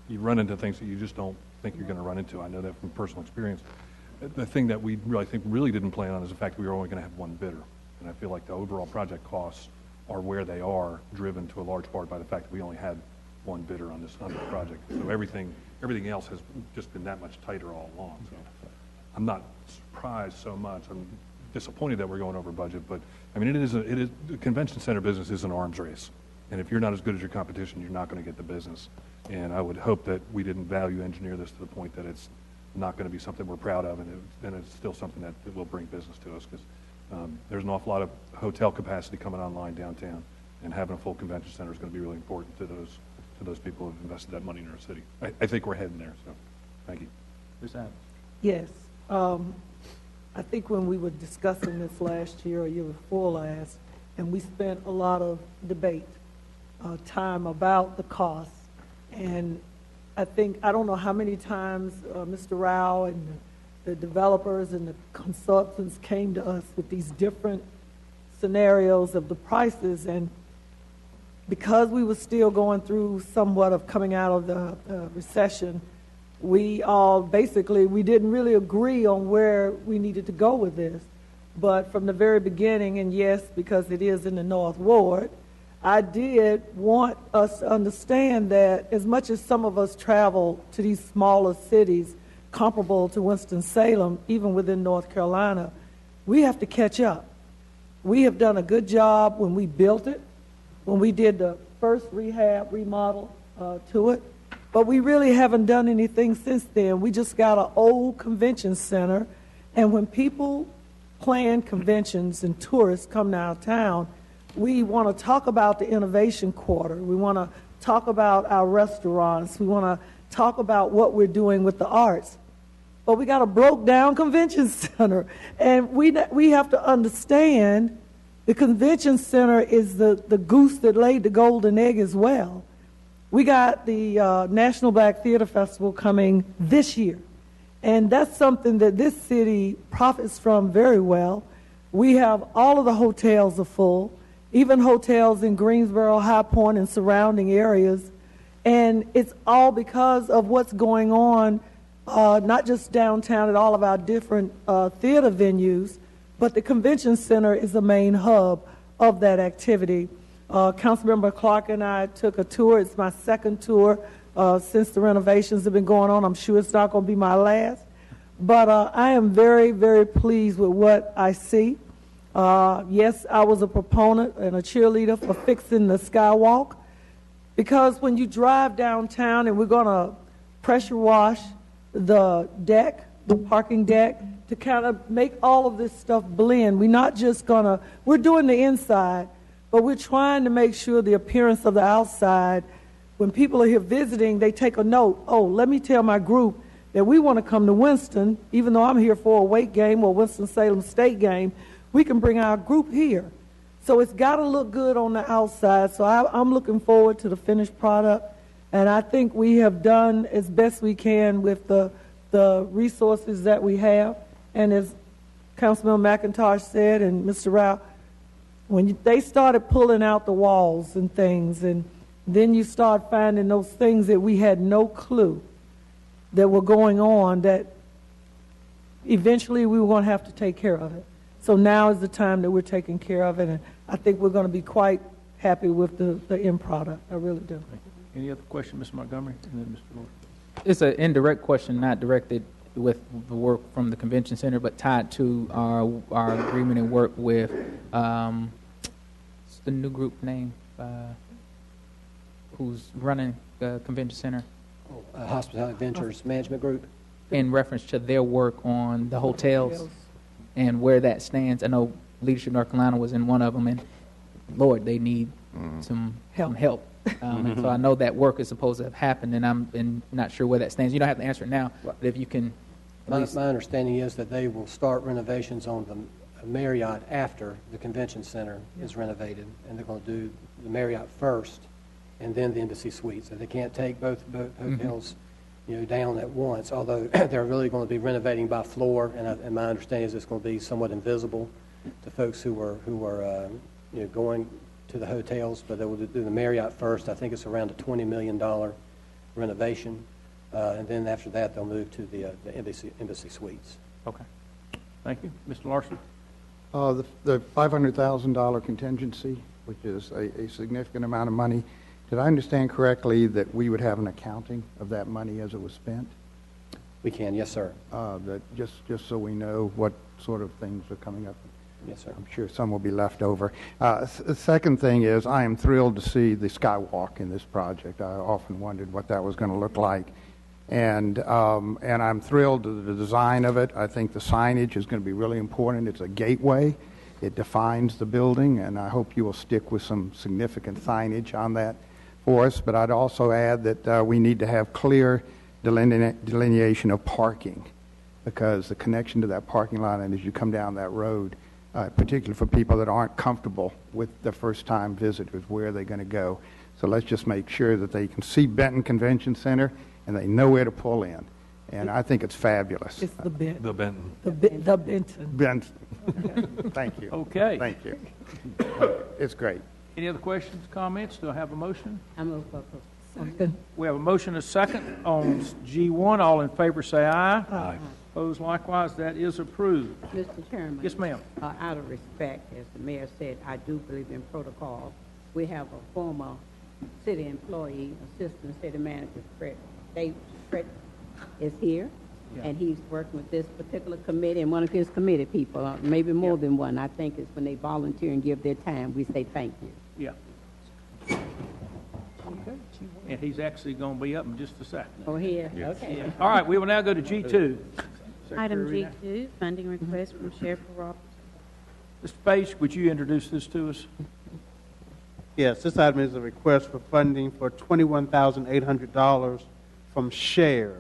you run into things that you just don't think you're going to run into. I know that from personal experience. The thing that we really didn't plan on is the fact that we were only going to have one bidder, and I feel like the overall project costs are where they are, driven to a large part by the fact that we only had one bidder on this project. So everything else has just been that much tighter all along. So I'm not surprised so much. I'm disappointed that we're going over budget, but I mean, the convention center business is an arms race. And if you're not as good as your competition, you're not going to get the business. And I would hope that we didn't value engineer this to the point that it's not going to be something we're proud of, and it's still something that will bring business to us, because there's an awful lot of hotel capacity coming online downtown, and having a full convention center is going to be really important to those people who have invested that money in our city. I think we're heading there, so thank you. Ms. Adams. Yes. I think when we were discussing this last year or year before last, and we spent a lot of debate, time about the cost, and I don't know how many times Mr. Rao and the developers and the consultants came to us with these different scenarios of the prices, and because we were still going through somewhat of coming out of the recession, we didn't really agree on where we needed to go with this. But from the very beginning, and yes, because it is in the North Ward, I did want us to understand that as much as some of us travel to these smaller cities comparable to Winston-Salem, even within North Carolina, we have to catch up. We have done a good job when we built it, when we did the first remodel to it, but we really haven't done anything since then. We just got an old convention center, and when people plan conventions and tourists come down town, we want to talk about the innovation quarter. We want to talk about our restaurants. We want to talk about what we're doing with the arts. But we got a broke down convention center. And we have to understand the convention center is the goose that laid the golden egg as well. We got the National Black Theater Festival coming this year. And that's something that this city profits from very well. We have all of the hotels are full, even hotels in Greensboro, High Point, and surrounding areas. And it's all because of what's going on, not just downtown at all of our different theater venues, but the convention center is the main hub of that activity. Councilmember Clark and I took a tour. It's my second tour since the renovations have been going on. I'm sure it's not going to be my last. But I am very, very pleased with what I see. Yes, I was a proponent and a cheerleader for fixing the skywalk, because when you drive downtown, and we're going to pressure wash the deck, the parking deck, to kind of make all of this stuff blend. We're not just going to, we're doing the inside, but we're trying to make sure the appearance of the outside, when people are here visiting, they take a note. Oh, let me tell my group that we want to come to Winston, even though I'm here for a Wake game or Winston-Salem State game, we can bring our group here. So it's got to look good on the outside. So I'm looking forward to the finished product. And I think we have done as best we can with the resources that we have. And as Councilman McIntosh said, and Mr. Rao, when they started pulling out the walls and things, and then you start finding those things that we had no clue that were going on, that eventually we were going to have to take care of it. So now is the time that we're taking care of it, and I think we're going to be quite happy with the end product. I really do. Any other question, Ms. Montgomery, and then Mr. Lord? It's an indirect question, not directed with the work from the convention center, but tied to our agreement and work with what's the new group name who's running the convention center? Hospitality Ventures Management Group. In reference to their work on the hotels and where that stands. I know Leadership North Carolina was in one of them, and Lord, they need some help. And so I know that work is supposed to have happened, and I'm not sure where that stands. You don't have to answer it now, but if you can. My understanding is that they will start renovations on the Marriott after the convention center is renovated, and they're going to do the Marriott first, and then the Embassy Suites. So they can't take both hotels, down at once. Although they're really going to be renovating by floor, and my understanding is it's going to be somewhat invisible to folks who are going to the hotels. But they will do the Marriott first. I think it's around a $20 million renovation, and then after that they'll move to the Embassy Suites. Okay. Thank you, Mr. Larson. The $500,000 contingency, which is a significant amount of money, did I understand correctly that we would have an accounting of that money as it was spent? We can, yes, sir. That just so we know what sort of things are coming up. Yes, sir. I'm sure some will be left over. The second thing is I am thrilled to see the skywalk in this project. I often wondered what that was going to look like. And I'm thrilled with the design of it. I think the signage is going to be really important. It's a gateway. It defines the building, and I hope you will stick with some significant signage on that for us. But I'd also add that we need to have clear delineation of parking, because the connection to that parking lot, and as you come down that road, particularly for people that aren't comfortable with the first-time visitors, where are they going to go? So let's just make sure that they can see Benton Convention Center and they know where to pull in. And I think it's fabulous. It's the Benton. The Benton. The Benton. Benton. Thank you. Okay. Thank you. It's great. Any other questions, comments? Do I have a motion? I move for Second. We have a motion and a second on G1. All in favor say aye. Aye. Opposed likewise. That is approved. Mr. Chairman. Yes, ma'am. Out of respect, as the mayor said, I do believe in protocol. We have a former city employee, assistant city manager, Fred is here, and he's working with this particular committee, and one of his committee people, maybe more than one. I think it's when they volunteer and give their time, we say thank you. Yeah. Okay. And he's actually going to be up in just a second. Oh, here? Okay. Yeah. All right, we will now go to G2. Item Secretary G2, funding request from Sheriff Roberts. Mr. Page, would you introduce this to us? Yes, this item is a request for funding for $21,800 from SHARE.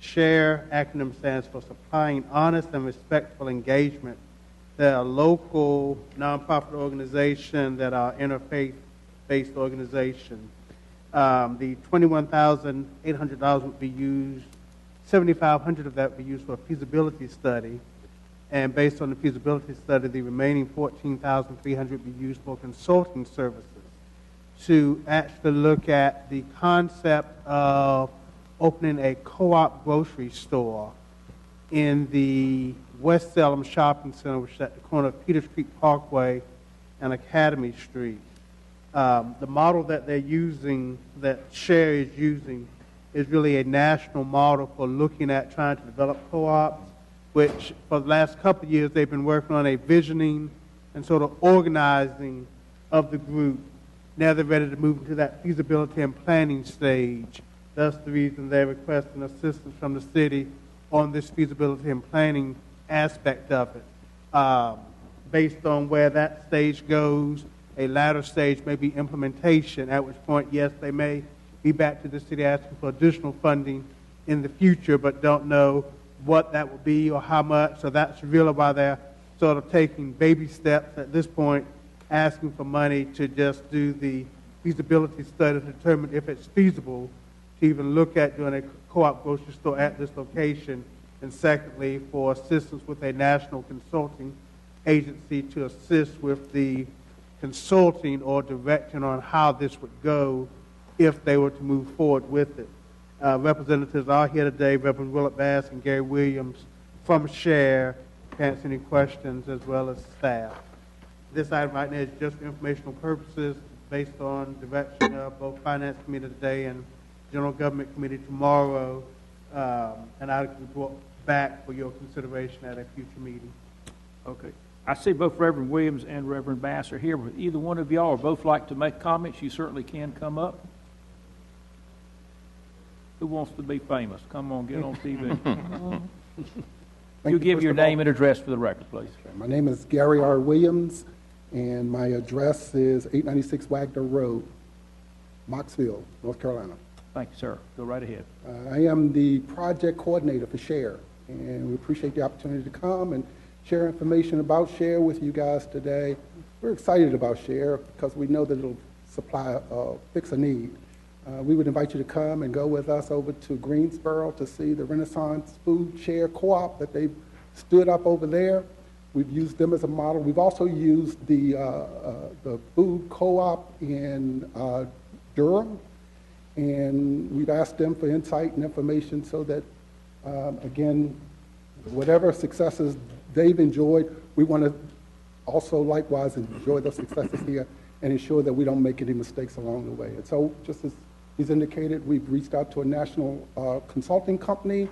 SHARE acronym stands for Supplying Honest and Respectful Engagement. They're a local nonprofit organization that are interfaith-based organization. The $21,800 would be used, $7,500 of that would be used for a feasibility study, And based on the feasibility study, the remaining $14,300 be used for consulting services to actually look at the concept of opening a co-op grocery store in the West Salem Shopping Center, which is at the corner of Peters Creek Parkway and Academy Street. The model that they're using, that Share is using, is really a national model for looking at trying to develop co-ops, which for the last couple of years they've been working on a visioning and sort of organizing of the group. Now they're ready to move into that feasibility and planning stage. That's the reason they're requesting assistance from the city on this feasibility and planning aspect of it. Based on where that stage goes, a latter stage may be implementation, at which point, yes, they may be back to the city asking for additional funding in the future, but don't know what that will be or how much. So that's really why they're sort of taking baby steps at this point, asking for money to just do the feasibility study to determine if it's feasible to even look at doing a co-op grocery store at this location, and secondly, for assistance with a national consulting agency to assist with the consulting or direction on how this would go if they were to move forward with it. Representatives are here today, Reverend Willard Bass and Gary Williams from Share, to answer any questions, as well as staff. This item right now is just for informational purposes based on direction of both Finance Committee today and General Government Committee tomorrow, and I can report back for your consideration at a future meeting. Okay. I see both Reverend Williams and Reverend Bass are here. Would either one of y'all or both like to make comments? You certainly can come up. Who wants to be famous? Come on, get on TV. You give your name and address for the record, please. My name is Gary R. Williams, and my address is 896 Wagner Road, Moxville, North Carolina. Thank you, sir. Go right ahead. I am the project coordinator for Share, and we appreciate the opportunity to come and share information about Share with you guys today. We're excited about Share because we know that it'll fix a need. We would invite you to come and go with us over to Greensboro to see the Renaissance Food Share Co-op that they've stood up over there. We've used them as a model. We've also used the food co-op in Durham, and we've asked them for insight and information so that, again, whatever successes they've enjoyed, we want to also likewise enjoy those successes here and ensure that we don't make any mistakes along the way. And so, just as he's indicated, we've reached out to a national consulting company,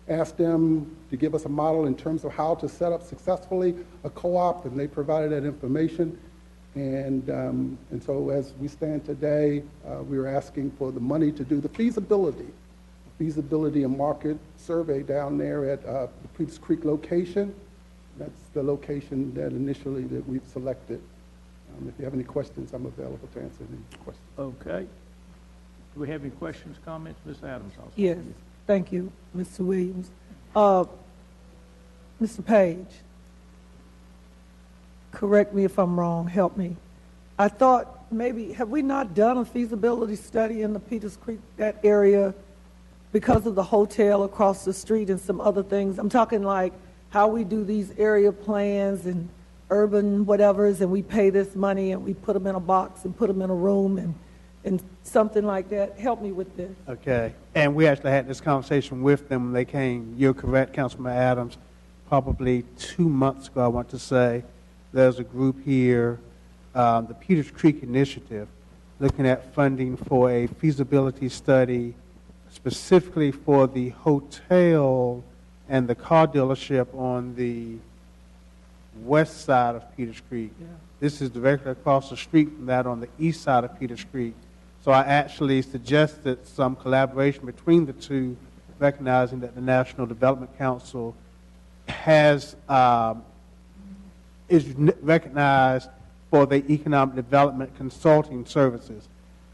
asked them to give us a model in terms of how to set up successfully a co-op, and they provided that information. And so as we stand today, we are asking for the money to do the feasibility and market survey down there at the Peters Creek location. That's the location that initially that we've selected. If you have any questions, I'm available to answer any questions. Okay. Do we have any questions, comments? Ms. Adams? Yes. Thank you, Mr. Williams. Mr. Page, correct me if I'm wrong, help me. I thought maybe, have we not done a feasibility study in the Peters Creek, that area, because of the hotel across the street and some other things? I'm talking like how we do these area plans and urban whatevers, and we pay this money and we put them in a box and put them in a room and something like that. Help me with this. Okay. And we actually had this conversation with them when they came. You're correct, Councilman Adams. Probably 2 months ago, I want to say, there's a group here, the Peters Creek Initiative, looking at funding for a feasibility study specifically for the hotel and the car dealership on the west side of Peters Creek. Yeah. This is directly across the street from that on the east side of Peters Creek. So I actually suggested some collaboration between the two, recognizing that the National Development Council is recognized for the economic development consulting services.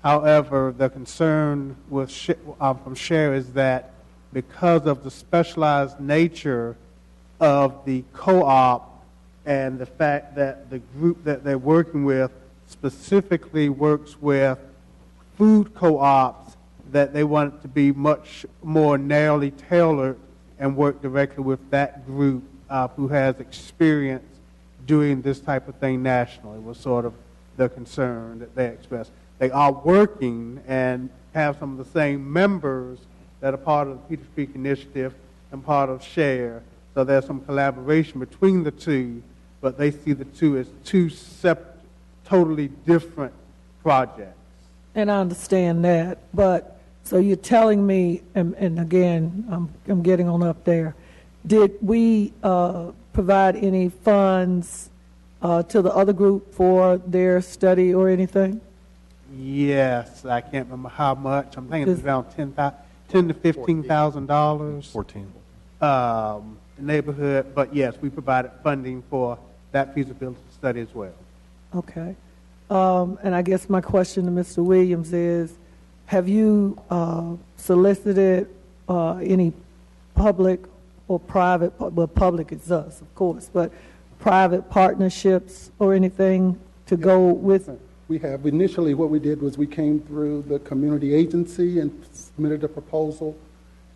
However, the concern with from Share is that because of the specialized nature of the co-op and the fact that the group that they're working with specifically works with food co-ops, that they want it to be much more narrowly tailored and work directly with that group who has experience doing this type of thing nationally was sort of the concern that they expressed. They are working and have some of the same members that are part of the Peters Creek Initiative and part of SHARE. So there's some collaboration between the two, but they see the two as two separate, totally different projects. And I understand that, but so you're telling me, and again, I'm getting on up there, did we provide any funds to the other group for their study or anything? Yes, I can't remember how much. I'm thinking it's around $10,000 to $15,000. 14. Neighborhood, but yes, we provided funding for that feasibility study as well. Okay. And I guess my question to Mr. Williams is, have you solicited any public or private, well, public is us, of course, but private partnerships or anything to go with? We have. Initially, what we did was we came through the community agency and submitted a proposal,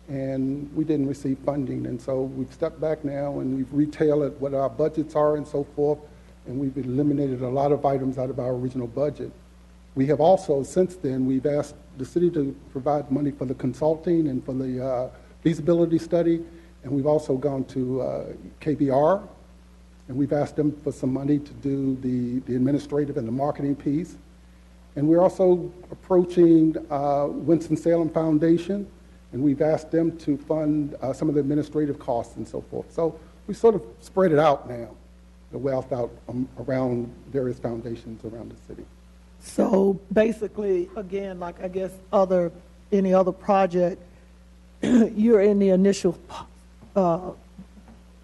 and we didn't receive funding. And so we've stepped back now, and we've retailed what our budgets are and so forth, and we've eliminated a lot of items out of our original budget. We have also, since then, we've asked the city to provide money for the consulting and for the feasibility study, and we've also gone to KBR, and we've asked them for some money to do the administrative and the marketing piece. And we're also approaching Winston-Salem Foundation, and we've asked them to fund some of the administrative costs and so forth. So we sort of spread it out now, the wealth out around various foundations around the city. So basically, again, like I guess any other project, you're in the initial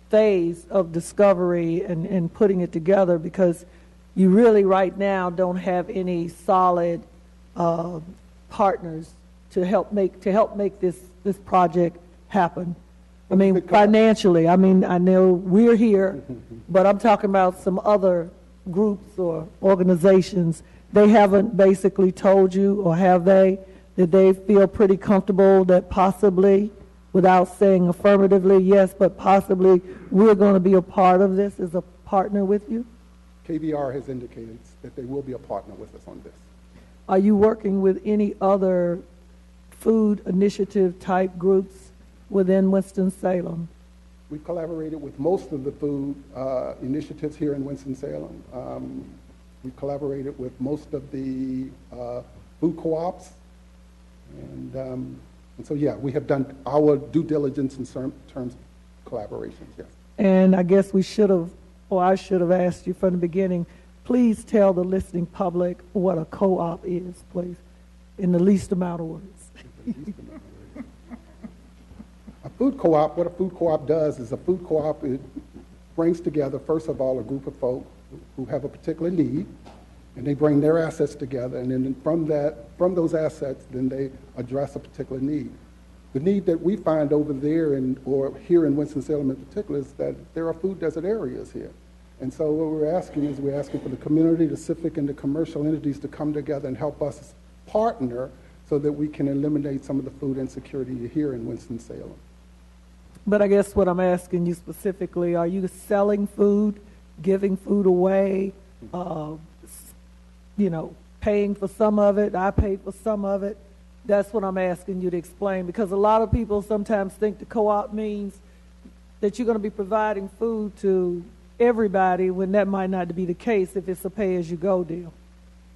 phase of discovery and putting it together, because you really right now don't have any solid partners to help make this project happen. I mean, financially, I mean, I know we're here, but I'm talking about some other groups or organizations. They haven't basically told you, or have they, that they feel pretty comfortable that possibly, without saying affirmatively yes, but possibly we're going to be a part of this as a partner with you? KBR has indicated that they will be a partner with us on this. Are you working with any other food initiative type groups within Winston-Salem? We've collaborated with most of the food initiatives here in Winston-Salem. We've collaborated with most of the food co-ops. And so, yeah, we have done our due diligence in terms of collaborations, yes. And I guess we should have, or I should have asked you from the beginning, please tell the listening public what a co-op is, please, in the least amount of words. A food co-op, what a food co-op does is a food co-op, it brings together, first of all, a group of folk who have a particular need, and they bring their assets together, and then from those assets, then they address a particular need. The need that we find over there, or here in Winston-Salem in particular, is that there are food desert areas here. And so what we're asking for the community, the civic, and the commercial entities to come together and help us partner so that we can eliminate some of the food insecurity here in Winston-Salem. But I guess what I'm asking you specifically, are you selling food, giving food away, paying for some of it? I pay for some of it. That's what I'm asking you to explain, because a lot of people sometimes think the co-op means that you're going to be providing food to everybody, when that might not be the case if it's a pay-as-you-go deal.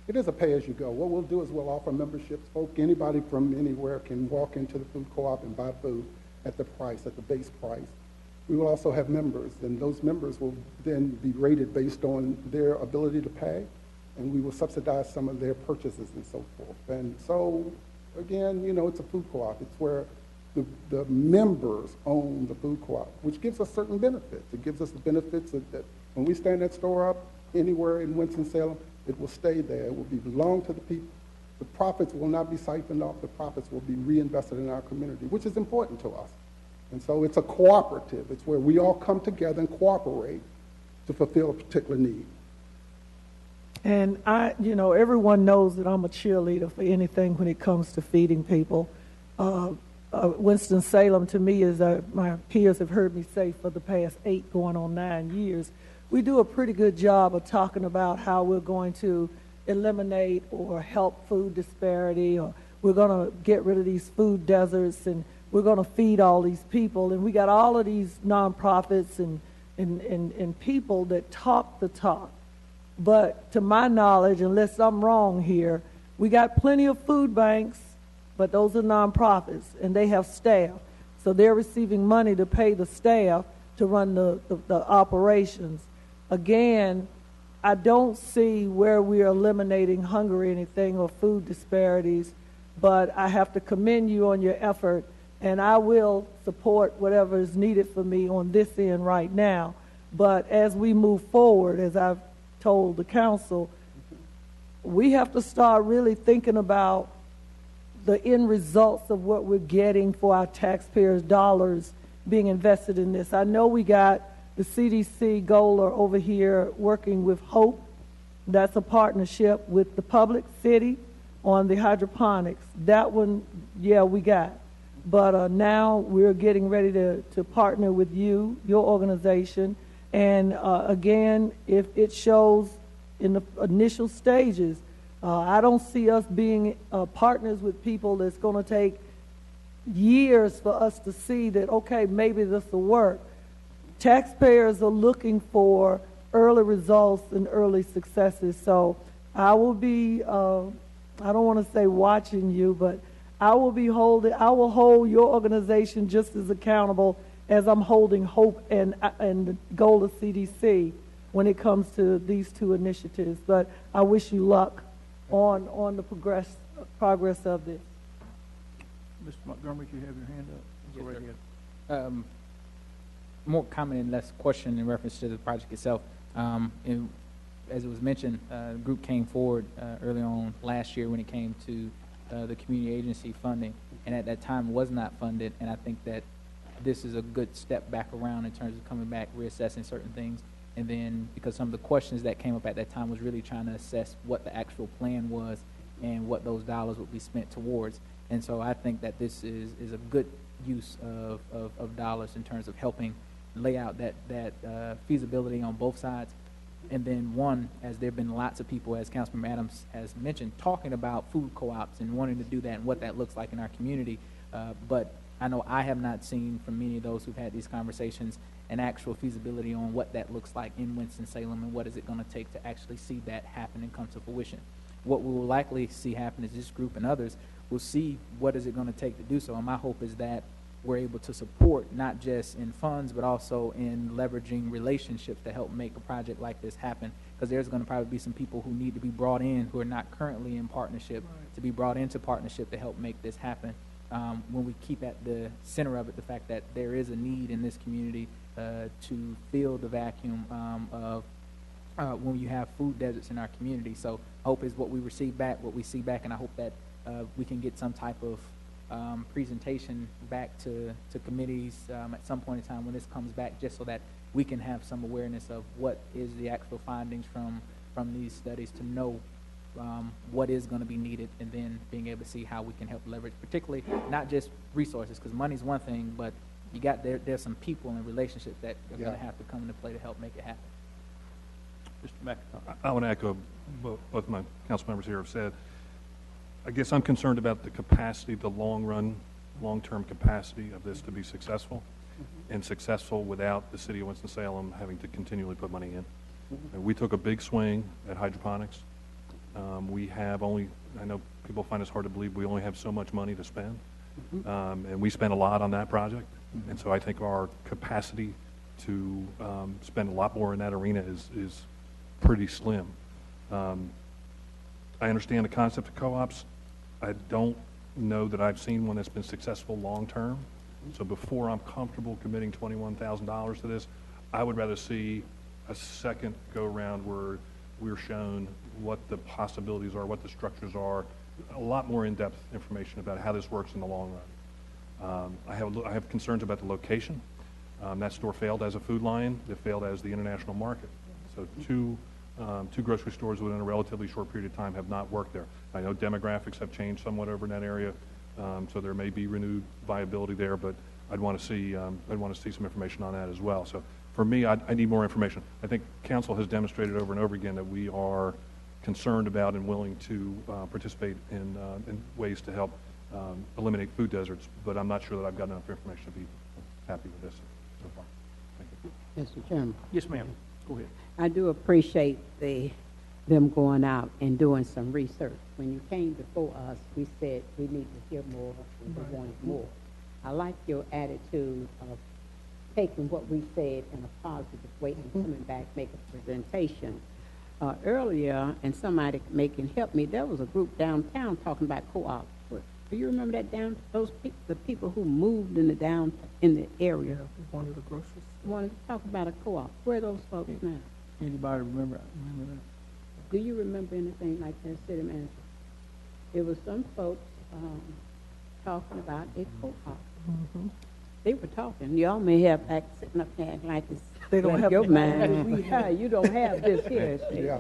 It is a pay-as-you-go. What we'll do is we'll offer memberships. Anybody from anywhere can walk into the food co-op and buy food at the price, at the base price. We will also have members, and those members will then be rated based on their ability to pay, and we will subsidize some of their purchases and so forth. And so, again, it's a food co-op. It's where the members own the food co-op, which gives us certain benefits. It gives us the benefits that when we stand that store up anywhere in Winston-Salem, it will stay there. It will belong to the people. The profits will not be siphoned off. The profits will be reinvested in our community, which is important to us. And so it's a cooperative. It's where we all come together and cooperate to fulfill a particular need. And everyone knows that I'm a cheerleader for anything when it comes to feeding people. Winston-Salem, to me, as my peers have heard me say for the past 8 going on 9 years, we do a pretty good job of talking about how we're going to eliminate or help food disparity, or we're going to get rid of these food deserts, and we're going to feed all these people. And we got all of these nonprofits and people that talk the talk. But to my knowledge, unless I'm wrong here, we got plenty of food banks, but those are nonprofits, and they have staff. So they're receiving money to pay the staff to run the operations. Again, I don't see where we are eliminating hunger or anything or food disparities, but I have to commend you on your effort, and I will support whatever is needed for me on this end right now. But as we move forward, as I've told the council, we have to start really thinking about the end results of what we're getting for our taxpayers' dollars being invested in this. I know we got the CDC Goaler over here working with Hope. That's a partnership with the public city on the hydroponics. That one, yeah, we got. But now we're getting ready to partner with you, your organization. And again, if it shows in the initial stages, I don't see us being partners with people that's going to take years for us to see that, okay, maybe this will work. Taxpayers are looking for early results and early successes. So I will be, I don't want to say watching you, but I will hold your organization just as accountable as I'm holding Hope and the goal of CDC when it comes to these 2 initiatives. But I wish you luck on the progress of this. Mr. Montgomery, you have your hand up. Yes, Go right sir. ahead. More comment and less question in reference to the project itself. And as it was mentioned, the group came forward early on last year when it came to the community agency funding, and at that time was not funded. And I think that this is a good step back around in terms of coming back, reassessing certain things. And then because some of the questions that came up at that time was really trying to assess what the actual plan was and what those dollars would be spent towards. And so I think that this is a good use of dollars in terms of helping lay out that feasibility on both sides. And then one, as there have been lots of people, as Councilman Adams has mentioned, talking about food co-ops and wanting to do that and what that looks like in our community. But I know I have not seen from many of those who've had these conversations an actual feasibility on what that looks like in Winston-Salem and what is it going to take to actually see that happen and come to fruition. What we will likely see happen is this group and others will see what is it going to take to do so. And my hope is that we're able to support not just in funds, but also in leveraging relationships to help make a project like this happen. Because there's going to probably be some people who need to be brought in who are not currently in partnership, to be brought into partnership to help make this happen. When we keep at the center of it the fact that there is a need in this community to fill the vacuum of when you have food deserts in our community. So hope is what we receive back, what we see back, and I hope that we can get some type of presentation back to committees at some point in time when this comes back, just so that we can have some awareness of what is the actual findings from these studies to know what is going to be needed, and then being able to see how we can help leverage, particularly not just resources, because money's one thing, but you got there's some people and relationships that are going to have to come into play to help make it happen. Mr. McIntyre. I want to echo what both my council members here have said. I guess I'm concerned about the capacity, the long-term capacity of this to be successful, and successful without the city of Winston-Salem having to continually put money in. And we took a big swing at hydroponics. We have only, I know people find it hard to believe, we only have so much money to spend. And we spent a lot on that project. And so I think our capacity to spend a lot more in that arena is pretty slim. I understand the concept of co-ops. I don't know that I've seen one that's been successful long-term. So before I'm comfortable committing $21,000 to this, I would rather see a second go-round where we're shown what the possibilities are, what the structures are, a lot more in-depth information about how this works in the long run. I have concerns about the location. That store failed as a Food Lion. It failed as the international market. So two grocery stores within a relatively short period of time have not worked there. I know demographics have changed somewhat over in that area. So there may be renewed viability there, but I'd want to see some information on that as well. So for me, I need more information. I think council has demonstrated over and over again that we are concerned about and willing to participate in ways to help eliminate food deserts, but I'm not sure that I've got enough information to be happy with this so far. Thank you. Mr. Chairman. Yes, ma'am. Go ahead. I do appreciate them going out and doing some research. When you came before us, we said we need to hear more, and we wanted more. I like your attitude of taking what we said in a positive way and coming back, making a presentation. Earlier, and somebody can help me, there was a group downtown talking about co-ops. Do you remember that the people who moved in the area? One of the groceries. Wanted to talk about a co-op. Where are those folks now? Anybody remember that? Do you remember anything like that, city manager? It was some folks talking about a co-op. They were talking. Y'all may have sitting up there like this. They don't have your mind. You don't have this here. Yeah.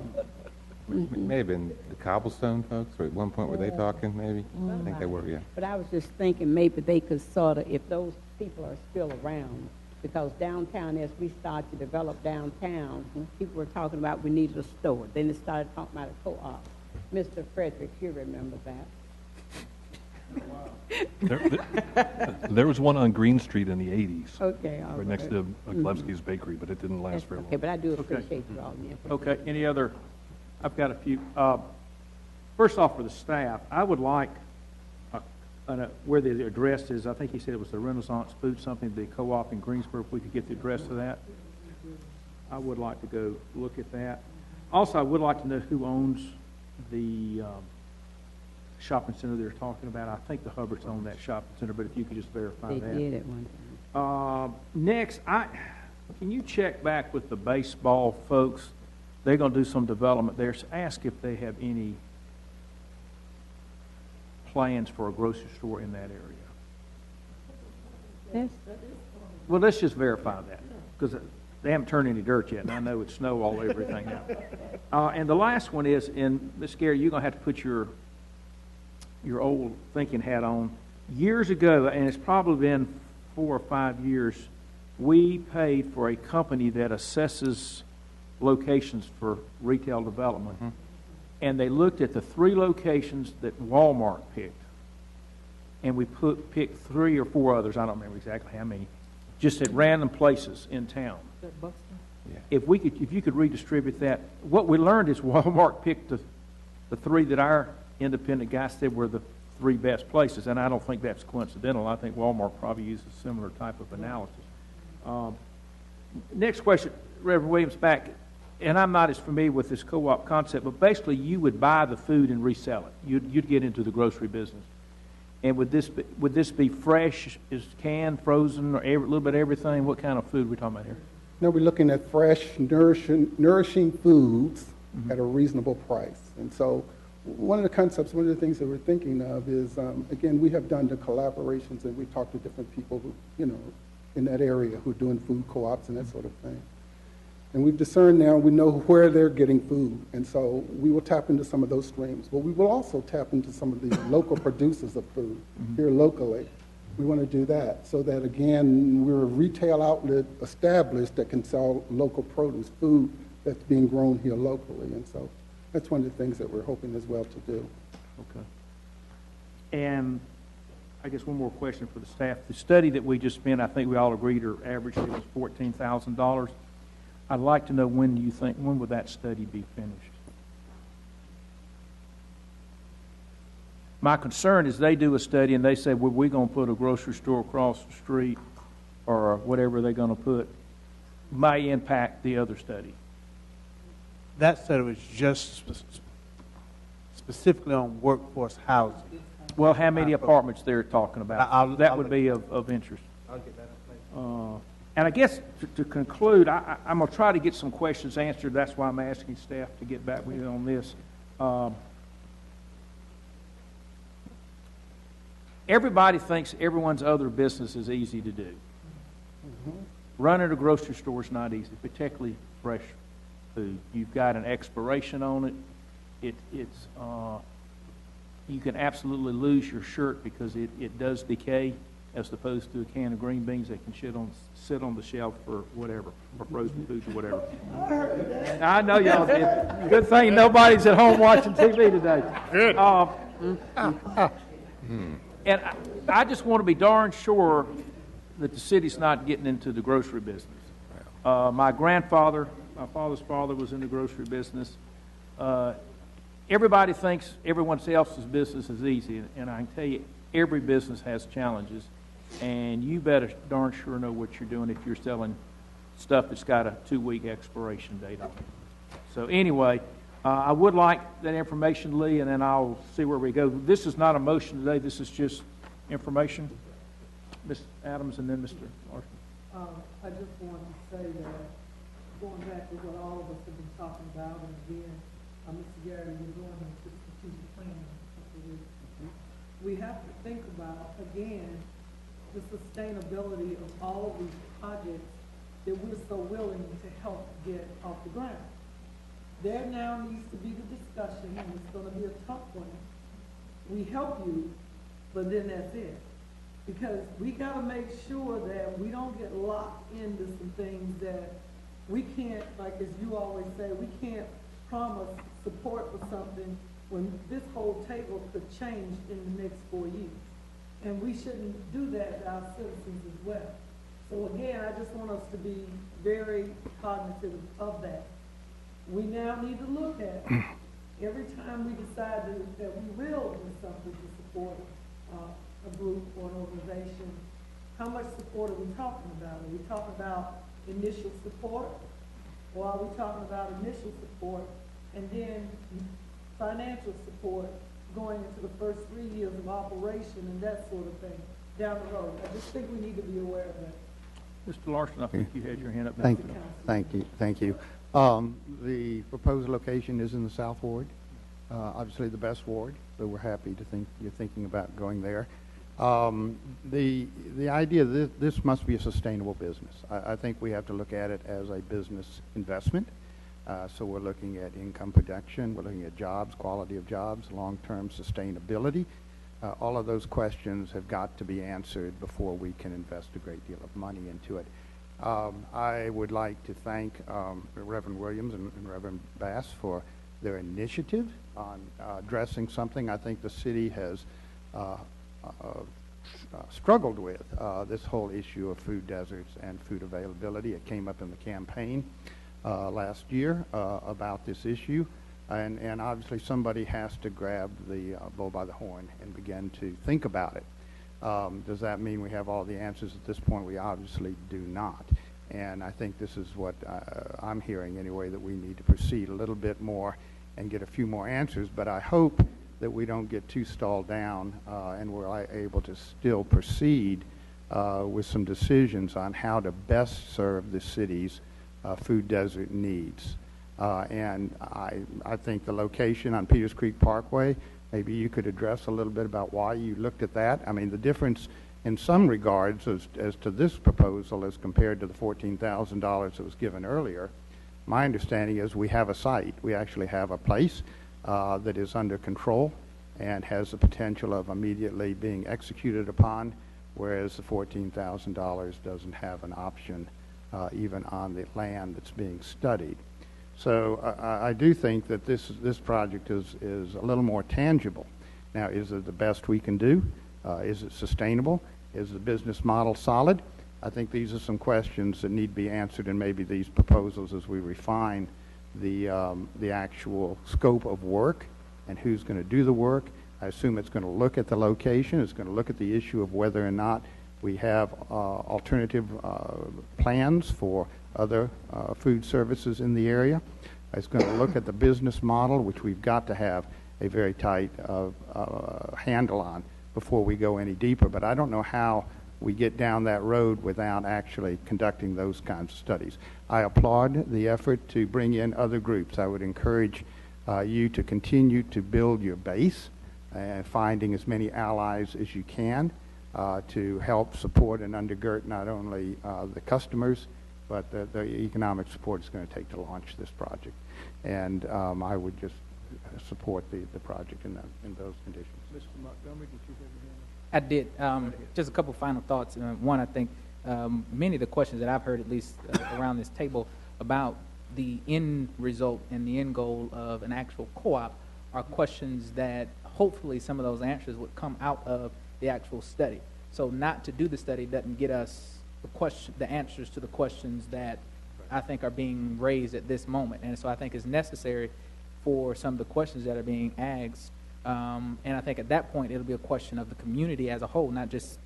May have been the cobblestone folks, or at one point were they talking, maybe? I think they were, yeah. But I was just thinking maybe they could sort of, if those people are still around, because downtown, as we start to develop downtown, people were talking about we needed a store. Then they started talking about a co-op. Mr. Frederick, you remember that? There was one on Green Street in the 80s. Okay, all right next to Glebsky's Bakery, but it didn't last very long. Okay, but I do appreciate you all. Okay, any other? I've got a few. First off, for the staff, I would like, where the address is, I think he said it was the Renaissance Food something, the co-op in Greensboro, if we could get the address of that. I would like to go look at that. Also, I would like to know who owns the shopping center they're talking about. I think the Hubbards own that shopping center, but if you could just verify that. They did at one time. Next, can you check back with the baseball folks? They're going to do some development there. So ask if they have any plans for a grocery store in that area. Yes. Well, let's just verify that, because they haven't turned any dirt yet, and I know it's snow all over everything now. And the last one is, and Ms. Gary, you're going to have to put your old thinking hat on. Years ago, and it's probably been 4 or 5 years, we paid for a company that assesses locations for retail development. And they looked at the 3 locations that Walmart picked. And we picked 3 or 4 others, I don't remember exactly how many, just at random places in town. Yeah. If you could redistribute that, what we learned is Walmart picked the 3 that our independent guy said were the 3 best places, and I don't think that's coincidental. I think Walmart probably uses a similar type of analysis. Next question, Reverend Williams, back, and I'm not as familiar with this co-op concept, but basically you would buy the food and resell it. You'd get into the grocery business. And would this be fresh, is canned, frozen, or a little bit of everything? What kind of food are we talking about here? Now we're looking at fresh, nourishing foods at a reasonable price. And so one of the concepts, one of the things that we're thinking of is, again, we have done the collaborations and we talked to different people who, in that area who are doing food co-ops and that sort of thing. And we've discerned now, we know where they're getting food. And so we will tap into some of those streams. But we will also tap into some of the local producers of food here locally. We want to do that so that, again, we're a retail outlet established that can sell local produce, food that's being grown here locally. And so that's one of the things that we're hoping as well to do. Okay. And I guess one more question for the staff. The study that we just spent, I think we all agreed, or averaged, it was $14,000. I'd like to know when would that study be finished? My concern is they do a study and they say, well, we're going to put a grocery store across the street or whatever they're going to put, may impact the other study. That study was just specifically on workforce housing. Well, how many apartments they're talking about? That would be of interest. I'll get that information. And I guess to conclude, I'm going to try to get some questions answered. That's why I'm asking staff to get back with you on this. Everybody thinks everyone's other business is easy to do. Running a grocery store is not easy, particularly fresh food. You've got an expiration on it. It's you can absolutely lose your shirt because it does decay, as opposed to a can of green beans that can sit on the shelf for whatever, for frozen foods or whatever. I know y'all did. Good thing nobody's at home watching TV today. Good. And I just want to be darn sure that the city's not getting into the grocery business. My father's father was in the grocery business. Everybody thinks everyone else's business is easy, and I can tell you, every business has challenges, and you better darn sure know what you're doing if you're selling stuff that's got a 2-week expiration date on it. So anyway, I would like that information, Lee, and then I'll see where we go. This is not a motion today. This is just information. Ms. Adams and then Mr. Larson. I just wanted to say that, going back to what all of us have been talking about, and again, Mr. Gary, we're going into strategic planning. We have to think about, again, the sustainability of all of these projects that we're so willing to help get off the ground. There now needs to be the discussion, and it's going to be a tough one. We help you, but then that's it. Because we got to make sure that we don't get locked into some things that we can't, like as you always say, we can't promise support for something when this whole table could change in the next 4 years. And we shouldn't do that to our citizens as well. So again, I just want us to be very cognizant of that. We now need to look at, every time we decide that we will do something to support a group or an organization, how much support are we talking about? Are we talking about initial support? Or are we talking about initial support and then financial support going into the first 3 years of operation and that sort of thing down the road? I just think we need to be aware of that. Mr. Larson, I think you had your hand up. Thank you. The proposed location is in the South Ward, obviously the best ward, so we're happy to think you're thinking about going there. The idea that this must be a sustainable business. I think we have to look at it as a business investment. So we're looking at income production, we're looking at jobs, quality of jobs, long-term sustainability. All of those questions have got to be answered before we can invest a great deal of money into it. I would like to thank Reverend Williams and Reverend Bass for their initiative on addressing something I think the city has struggled with, this whole issue of food deserts and food availability. It came up in the campaign last year about this issue, and obviously somebody has to grab the bull by the horn and begin to think about it. Does that mean we have all the answers at this point? We obviously do not. And I think this is what I'm hearing anyway, that we need to proceed a little bit more and get a few more answers. But I hope that we don't get too stalled down and we're able to still proceed with some decisions on how to best serve the city's food desert needs. And I think the location on Peters Creek Parkway, maybe you could address a little bit about why you looked at that. I mean, the difference in some regards as to this proposal as compared to the $14,000 that was given earlier, my understanding is we have a site. We actually have a place that is under control and has the potential of immediately being executed upon, whereas the $14,000 doesn't have an option even on the land that's being studied. So I do think that this project is a little more tangible. Now, is it the best we can do? Is it sustainable? Is the business model solid? I think these are some questions that need to be answered in maybe these proposals as we refine the actual scope of work and who's going to do the work. I assume it's going to look at the location. It's going to look at the issue of whether or not we have alternative plans for other food services in the area. It's going to look at the business model, which we've got to have a very tight handle on before we go any deeper. But I don't know how we get down that road without actually conducting those kinds of studies. I applaud the effort to bring in other groups. I would encourage you to continue to build your base and finding as many allies as you can to help support and undergird not only the customers, but the economic support it's going to take to launch this project. And I would just support the project in those conditions. Mr. Montgomery, did you have your hand I did. Just a couple final thoughts. One, I think many of the questions that I've heard, at least around this table, about the end result and the end goal of an actual co-op are questions that hopefully some of those answers would come out of the actual study. So not to do the study doesn't get us the answers to the questions that I think are being raised at this moment. And so I think it's necessary for some of the questions that are being asked. And I think at that point it'll be a question of the community as a whole, not just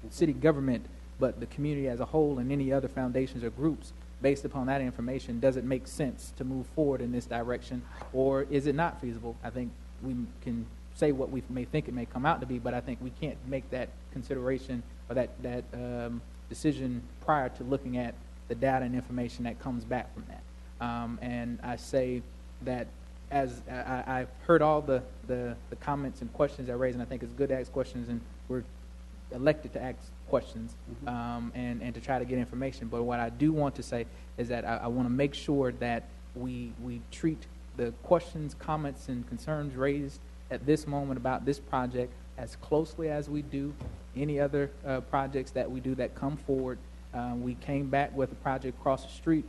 city government, but the community as a whole and any other foundations or groups. Based upon that information, does it make sense to move forward in this direction, or is it not feasible? I think we can say what we may think it may come out to be, but I think we can't make that consideration or that decision prior to looking at the data and information that comes back from that. And I say that as I've heard all the comments and questions that are raised, and I think it's good to ask questions, and we're elected to ask questions and to try to get information. But what I do want to say is that I want to make sure that we treat the questions, comments, and concerns raised at this moment about this project as closely as we do any other projects that we do that come forward. We came back with a project across the street.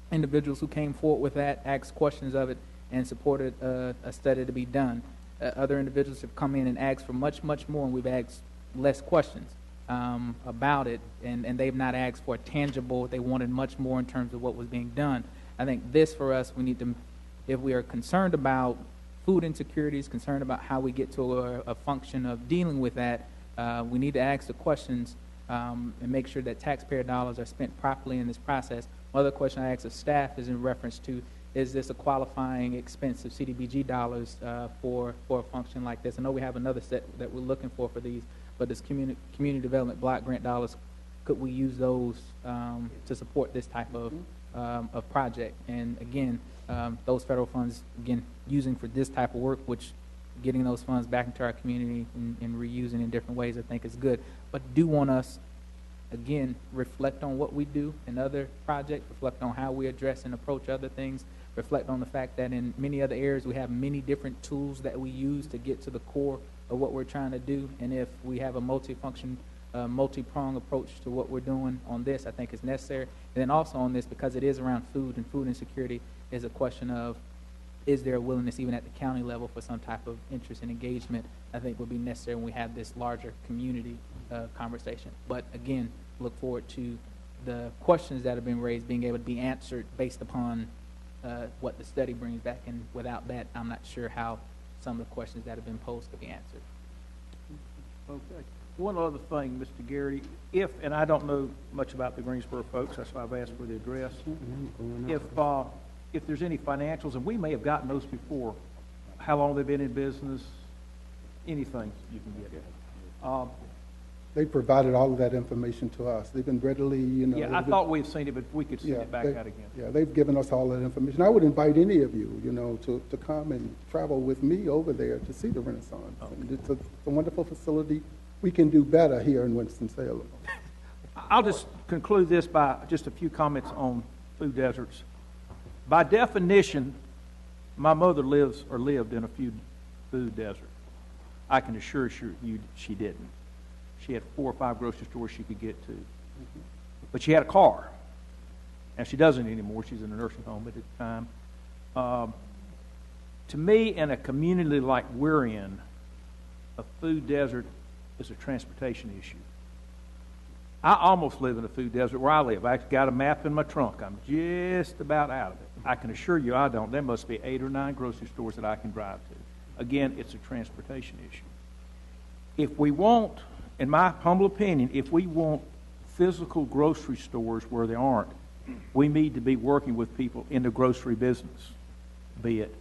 Individuals who came forward with that asked questions of it and supported a study to be done. Other individuals have come in and asked for much, much more, and we've asked less questions about it, and they've not asked for a tangible. They wanted much more in terms of what was being done. I think this, for us, we need to, if we are concerned about food insecurities, concerned about how we get to a function of dealing with that, we need to ask the questions and make sure that taxpayer dollars are spent properly in this process. One other question I ask of staff is in reference to, is this a qualifying expense of CDBG dollars for a function like this? I know we have another set that we're looking for these, but this community development block grant dollars, could we use those to support this type of project? And again, those federal funds, again, using for this type of work, which getting those funds back into our community and reusing in different ways, I think is good. But do want us, again, reflect on what we do in other projects, reflect on how we address and approach other things, reflect on the fact that in many other areas we have many different tools that we use to get to the core of what we're trying to do. And if we have a multi-function, multi-prong approach to what we're doing on this, I think it's necessary. And then also on this, because it is around food and food insecurity, is a question of, is there a willingness even at the county level for some type of interest and engagement? I think would be necessary when we have this larger community conversation. But again, look forward to the questions that have been raised being able to be answered based upon what the study brings back. And without that, I'm not sure how some of the questions that have been posed could be answered. Okay. One other thing, Mr. Garrity, and I don't know much about the Greensboro folks, that's why I've asked for the address. If there's any financials, and we may have gotten those before, how long they've been in business, anything you can get. They provided all of that information to us. They've been readily, Yeah, I thought we've seen it, but we could send it back out again. Yeah, they've given us all that information. I would invite any of you, to come and travel with me over there to see the Renaissance. Okay. And it's a wonderful facility. We can do better here in Winston-Salem. I'll just conclude this by just a few comments on food deserts. By definition, my mother lived in a food desert. I can assure you she didn't. She had 4 or 5 grocery stores she could get to. Mm-hmm. But she had a car. And she doesn't anymore. She's in a nursing home at the time. To me, in a community like we're in, a food desert is a transportation issue. I almost live in a food desert where I live. I've got a map in my trunk. I'm just about out of it. I can assure you I don't. There must be 8 or 9 grocery stores that I can drive to. Again, it's a transportation issue. If we want, in my humble opinion, if we want physical grocery stores where there aren't, we need to be working with people in the grocery business, be it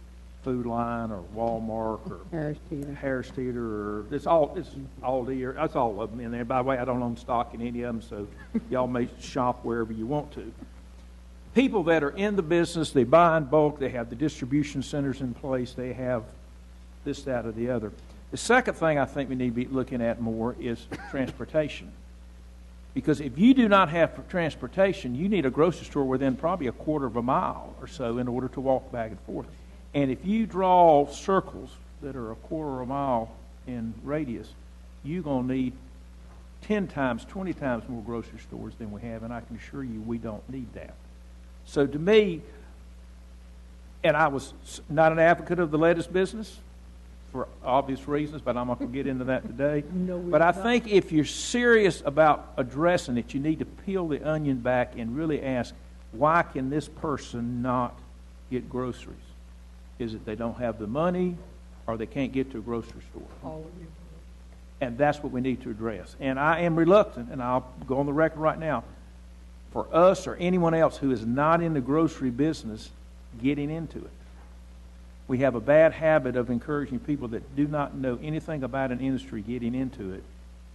Food Line or Walmart or Harris Teeter or it's Aldi or that's all of them in there. By the way, I don't own stock in any of them, so y'all may shop wherever you want to. People that are in the business, they buy in bulk, they have the distribution centers in place, they have this, that, or the other. The second thing I think we need to be looking at more is transportation. Because if you do not have transportation, you need a grocery store within probably a quarter of a mile or so in order to walk back and forth. And if you draw circles that are a quarter of a mile in radius, you're going to need 10 times, 20 times more grocery stores than we have, and I can assure you we don't need that. So to me, and I was not an advocate of the lettuce business for obvious reasons, but I'm not going to get into that today. But I think if you're serious about addressing it, you need to peel the onion back and really ask, why can this person not get groceries? Is it they don't have the money, or they can't get to a grocery store? And that's what we need to address. And I am reluctant, and I'll go on the record right now, for us or anyone else who is not in the grocery business getting into it. We have a bad habit of encouraging people that do not know anything about an industry getting into it,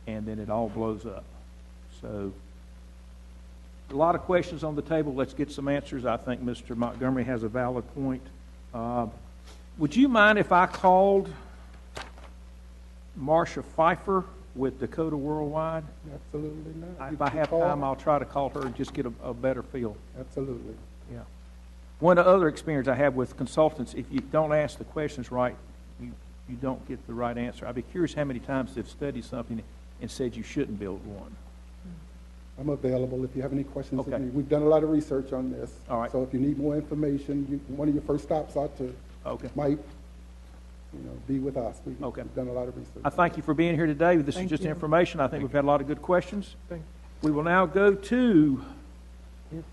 and then it all blows up. So, a lot of questions on the table. Let's get some answers. I think Mr. Montgomery has a valid point. Would you mind if I called Marcia Pfeiffer with Dakota Worldwide? Absolutely not. If I have time, I'll try to call her and just get a better feel. Absolutely. Yeah. One other experience I have with consultants, if you don't ask the questions right, you don't get the right answer. I'd be curious how many times they've studied something and said you shouldn't build one. I'm available if you have any questions. Okay. We've done a lot of research on this. All right. So if you need more information, one of your first stops ought to might be with us. We've done a lot of research. I thank you for being here today. This is just information. I think we've had a lot of good questions. We will now go to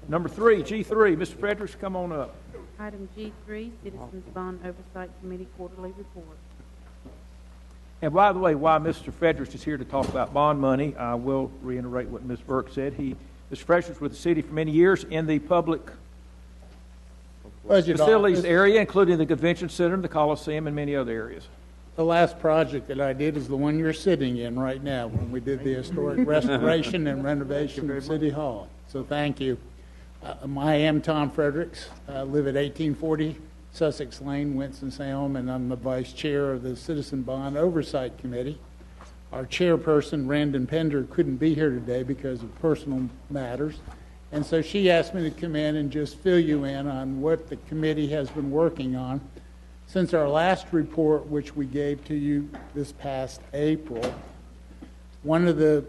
number 3, G3. Mr. Fredericks, come on up. Item G3, Citizens Bond Oversight Committee Quarterly Report. And by the way, while Mr. Fredericks is here to talk about bond money, I will reiterate what Ms. Burke said. Mr. Fredericks was with the city for many years in the public facilities area, including the Convention Center, the Coliseum, and many other areas. The last project that I did is the one you're sitting in right now, when we did the historic restoration and renovation of City Hall. So thank you. I am Tom Fredericks. I live at 1840 Sussex Lane, Winston-Salem, and I'm the vice chair of the Citizen Bond Oversight Committee. Our chairperson, Randon Pender, couldn't be here today because of personal matters, and so she asked me to come in and just fill you in on what the committee has been working on since our last report, which we gave to you this past April. One of the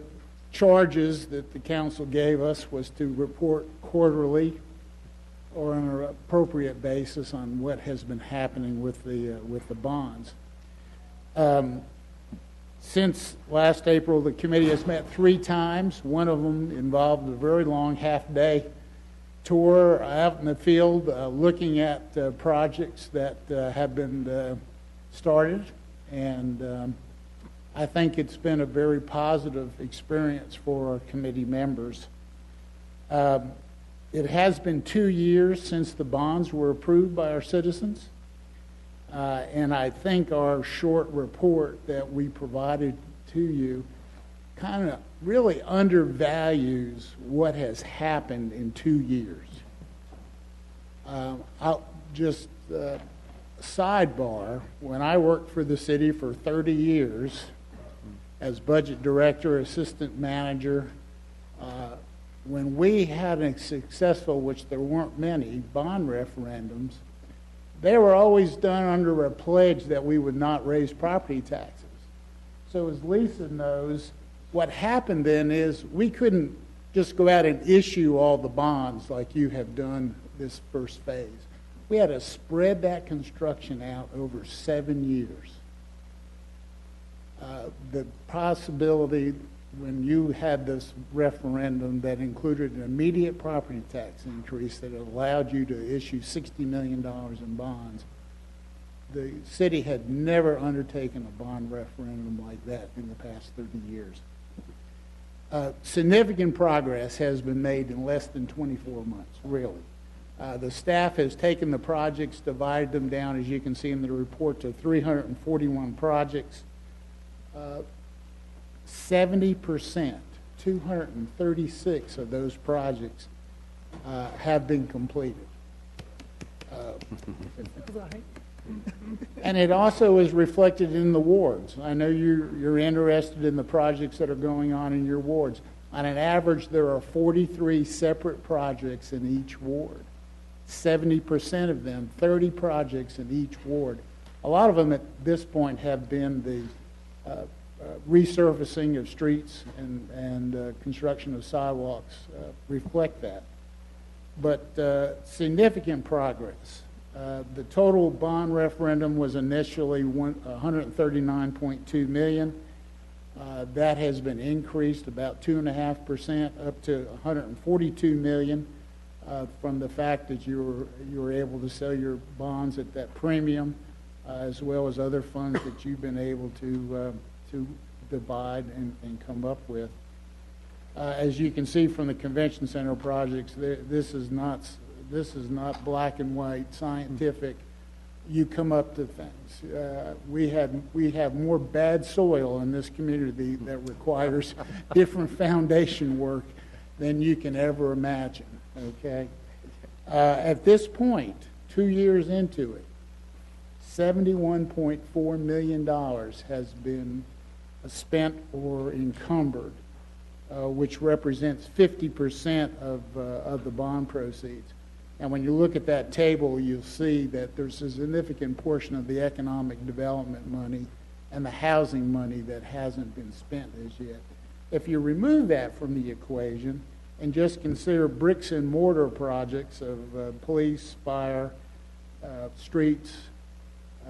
charges that the council gave us was to report quarterly or on an appropriate basis on what has been happening with the bonds. Since last April, the committee has met 3 times. One of them involved a very long half-day tour out in the field, looking at projects that have been started, and I think it's been a very positive experience for our committee members. It has been 2 years since the bonds were approved by our citizens, and I think our short report that we provided to you kind of really undervalues what has happened in 2 years. I'll just sidebar, when I worked for the city for 30 years as budget director, assistant manager, when we had a successful, which there weren't many, bond referendums, they were always done under a pledge that we would not raise property taxes. So as Lisa knows, what happened then is we couldn't just go out and issue all the bonds like you have done this first phase. We had to spread that construction out over 7 years. The possibility when you had this referendum that included an immediate property tax increase that allowed you to issue $60 million in bonds, the city had never undertaken a bond referendum like that in the past 30 years. Significant progress has been made in less than 24 months, really. The staff has taken the projects, divided them down, as you can see in the report, to 341 projects. 70%, 236 of those projects have been completed. And it also is reflected in the wards. I know you're interested in the projects that are going on in your wards. On an average, there are 43 separate projects in each ward. 70% of them, 30 projects in each ward. A lot of them at this point have been the resurfacing of streets and construction of sidewalks reflect that. But significant progress. The total bond referendum was initially $139.2 million. That has been increased about 2.5% up to $142 million from the fact that you were able to sell your bonds at that premium, as well as other funds that you've been able to divide and come up with. As you can see from the convention center projects, this is not black and white scientific. You come up to things. We have more bad soil in this community that requires different foundation work than you can ever imagine. Okay. At this point, 2 years into it, $71.4 million has been spent or encumbered, which represents 50% of the bond proceeds. And when you look at that table, you'll see that there's a significant portion of the economic development money and the housing money that hasn't been spent as yet. If you remove that from the equation and just consider bricks and mortar projects of police, fire, streets,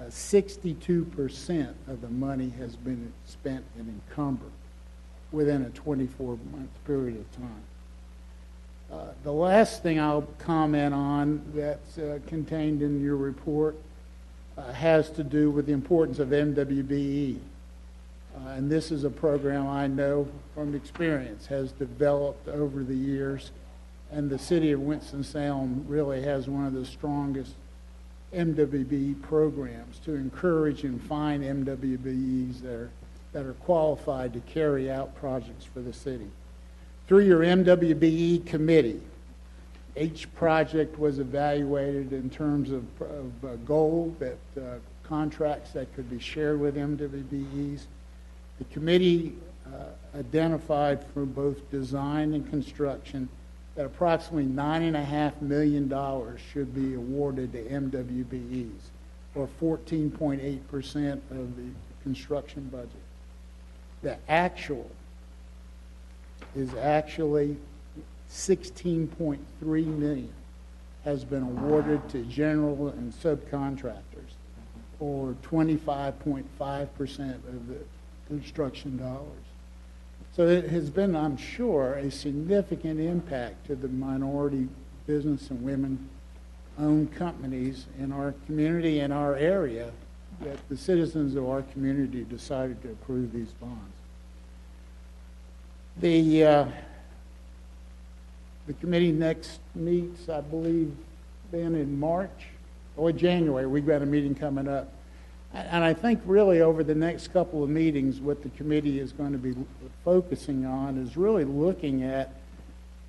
62% of the money has been spent and encumbered within a 24-month period of time. The last thing I'll comment on that's contained in your report has to do with the importance of MWBE. And this is a program I know from experience has developed over the years, and the city of Winston-Salem really has one of the strongest MWBE programs to encourage and find MWBEs that are qualified to carry out projects for the city. Through your MWBE committee, each project was evaluated in terms of goal, that contracts that could be shared with MWBEs. The committee identified for both design and construction that approximately $9.5 million should be awarded to MWBEs, or 14.8% of the construction budget. The actual is actually $16.3 million has been awarded to general and subcontractors, or 25.5% of the construction dollars. So it has been, I'm sure, a significant impact to the minority business and women-owned companies in our community and our area that the citizens of our community decided to approve these bonds. The committee next meets, I believe, then in March or January. We've got a meeting coming up. And I think really over the next couple of meetings, what the committee is going to be focusing on is really looking at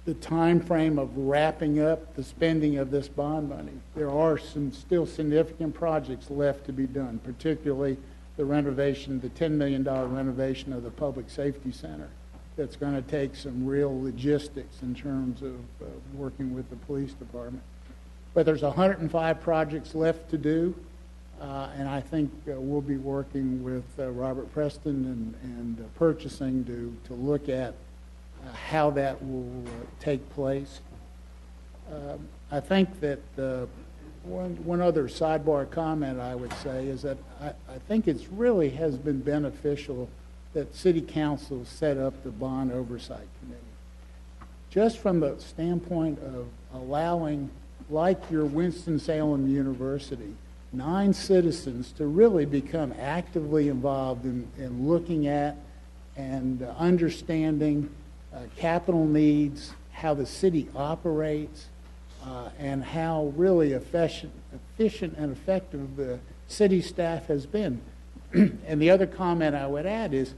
the time frame of wrapping up the spending of this bond money. There are some still significant projects left to be done, particularly the renovation, the $10 million renovation of the Public Safety Center. That's going to take some real logistics in terms of working with the police department. But there's 105 projects left to do. And I think we'll be working with Robert Preston and purchasing to look at how that will take place. I think that one other sidebar comment I would say is that I think it's really has been beneficial that City Council set up the Bond Oversight Committee. Just from the standpoint of allowing, like your Winston-Salem University, 9 citizens to really become actively involved in looking at and understanding capital needs, how the city operates, and how really efficient and effective the city staff has been. And the other comment I would add is,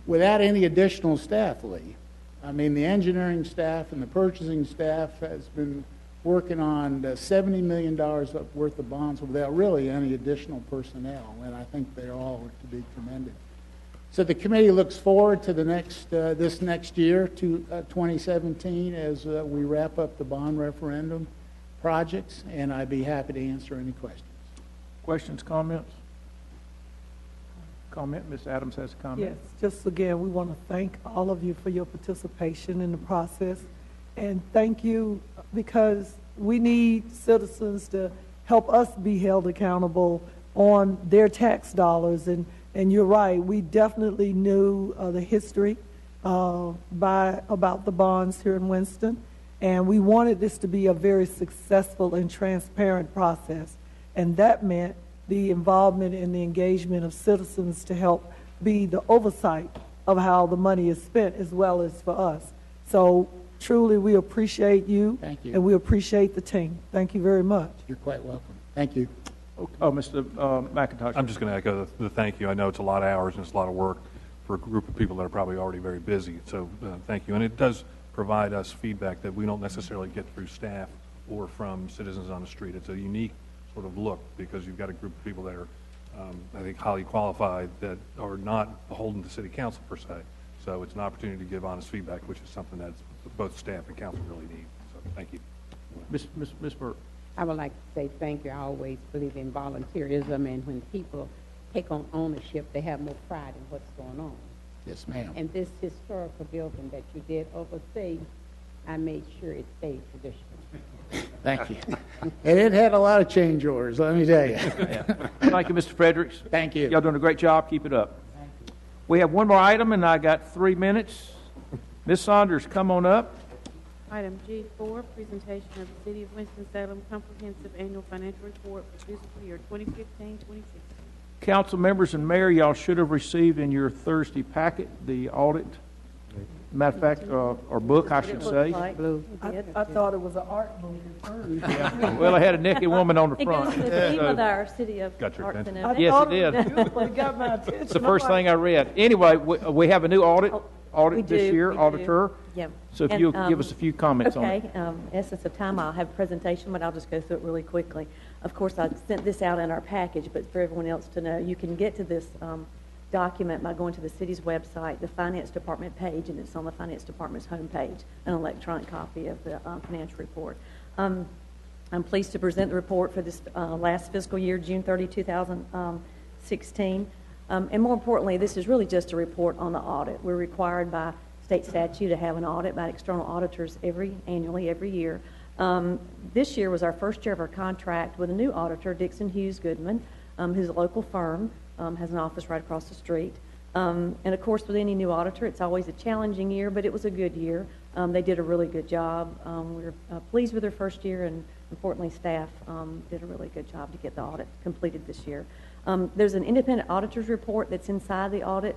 without any additional staff, Lee, I mean, the engineering staff and the purchasing staff has been working on $70 million worth of bonds without really any additional personnel, and I think they all are to be commended. So the committee looks forward to the this next year, to 2017, as we wrap up the bond referendum projects, and I'd be happy to answer any questions. Questions, comments? Comment? Ms. Adams has a comment. Yes, just again, we want to thank all of you for your participation in the process. And thank you because we need citizens to help us be held accountable on their tax dollars. And you're right, we definitely knew the history about the bonds here in Winston. And we wanted this to be a very successful and transparent process. And that meant the involvement and the engagement of citizens to help be the oversight of how the money is spent as well as for us. So truly we appreciate you. Thank you. And we appreciate the team. Thank you very much. You're quite welcome. Thank you. Oh, Mr. McIntosh. I'm just going to echo the thank you. I know it's a lot of hours and it's a lot of work for a group of people that are probably already very busy. So thank you. And it does provide us feedback that we don't necessarily get through staff or from citizens on the street. It's a unique sort of look because you've got a group of people that are, I think, highly qualified that are not beholden to city council per se. So it's an opportunity to give honest feedback, which is something that both staff and council really need. So thank you. Ms. Burke. I would like to say thank you. I always believe in volunteerism, and when people take on ownership, they have more pride in what's going on. Yes, ma'am. And this historical building that you did oversee, I made sure it stayed traditional. Thank you. And it had a lot of change orders, let me tell you. Yeah. Thank you, Mr. Fredericks. Thank you. Y'all doing a great job. Keep it up. We have one more item, and I got 3 minutes. Ms. Saunders, come on up. Item G4, presentation of the City of Winston-Salem Comprehensive Annual Financial Report for fiscal year 2015-2016. Council members and mayor, y'all should have received in your Thursday packet the audit. Matter of fact, or book, I should say. I thought it was an art movie first. Yeah. Well, I had a naked woman on the front. It goes to the theme of our City of Got your Arts attention. and Yes, it did. It got my attention. It's the first thing I read. Anyway, we have a new audit this year, auditor. Yep. So if you'll give us a few comments on it. Okay, essence of time, I'll have a presentation, but I'll just go through it really quickly. Of course, I sent this out in our package, but for everyone else to know, you can get to this document by going to the city's website, the Finance Department page, and it's on the Finance Department's homepage, an electronic copy of the financial report. I'm pleased to present the report for this last fiscal year, June 30, 2016. And more importantly, this is really just a report on the audit. We're required by state statute to have an audit by external auditors annually, every year. This year was our first year of our contract with a new auditor, Dixon Hughes Goodman, who's a local firm, has an office right across the street. And of course, with any new auditor, it's always a challenging year, but it was a good year. They did a really good job. We were pleased with their first year, and importantly, staff did a really good job to get the audit completed this year. There's an independent auditor's report that's inside the audit.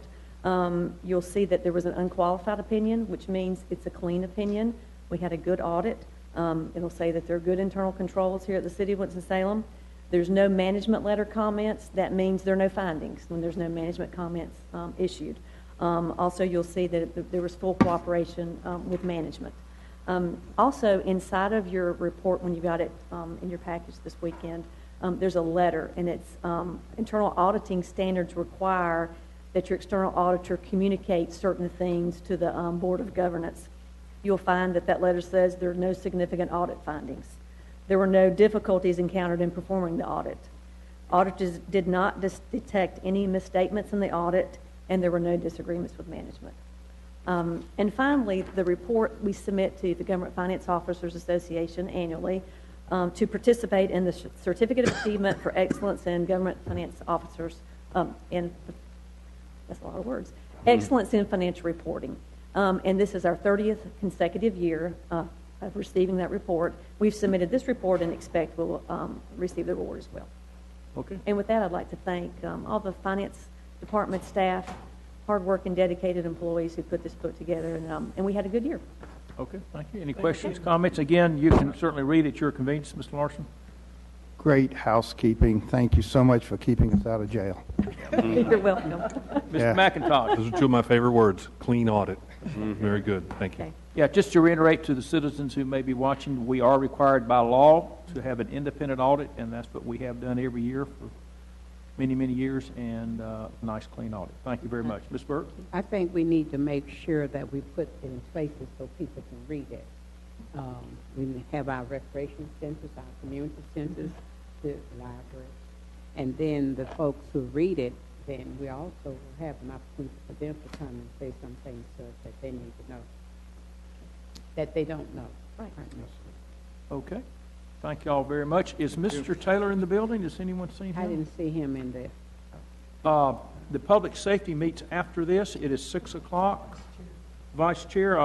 You'll see that there was an unqualified opinion, which means it's a clean opinion. We had a good audit. It'll say that there are good internal controls here at the City of Winston-Salem. There's no management letter comments. That means there are no findings when there's no management comments issued. Also, you'll see that there was full cooperation with management. Also, inside of your report, when you got it in your package this weekend, there's a letter, and it's internal auditing standards require that your external auditor communicates certain things to the Board of Governance. You'll find that letter says there are no significant audit findings. There were no difficulties encountered in performing the audit. Auditors did not detect any misstatements in the audit, and there were no disagreements with management. And finally, the report we submit to the Government Finance Officers Association annually to participate in the Certificate of Achievement for Excellence in Government Finance Officers, that's a lot of words, Excellence in Financial Reporting. And this is our 30th consecutive year of receiving that report. We've submitted this report and expect we'll receive the award as well. Okay. And with that, I'd like to thank all the Finance Department staff, hard-working, dedicated employees who put this book together, and we had a good year. Okay, thank you. Any questions, comments? Again, you can certainly read at your convenience, Mr. Larson. Great housekeeping. Thank you so much for keeping us out of jail. You're welcome. Mr. McIntosh. Those are two of my favorite words, clean audit. Very good. Thank you. Okay. Yeah, just to reiterate to the citizens who may be watching, we are required by law to have an independent audit, and that's what we have done every year for many, many years, and nice, clean audit. Thank you very much. Ms. Burke? I think we need to make sure that we put it in places so people can read it. We have our recreation centers, our community centers, the library. And then the folks who read it, then we also will have an opportunity for them to come and say some things to us that they need to know, that they don't know. Right. Okay. Thank you all very much. Is Mr. Taylor in the building? Has anyone seen him? I didn't see him in there. The public safety meets after this. It is 6 o'clock. Vice Chair,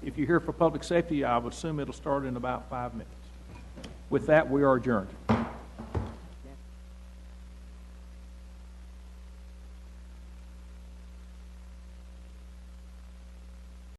if you're here for public safety, I would assume it'll start in about 5 minutes. With that, we are adjourned.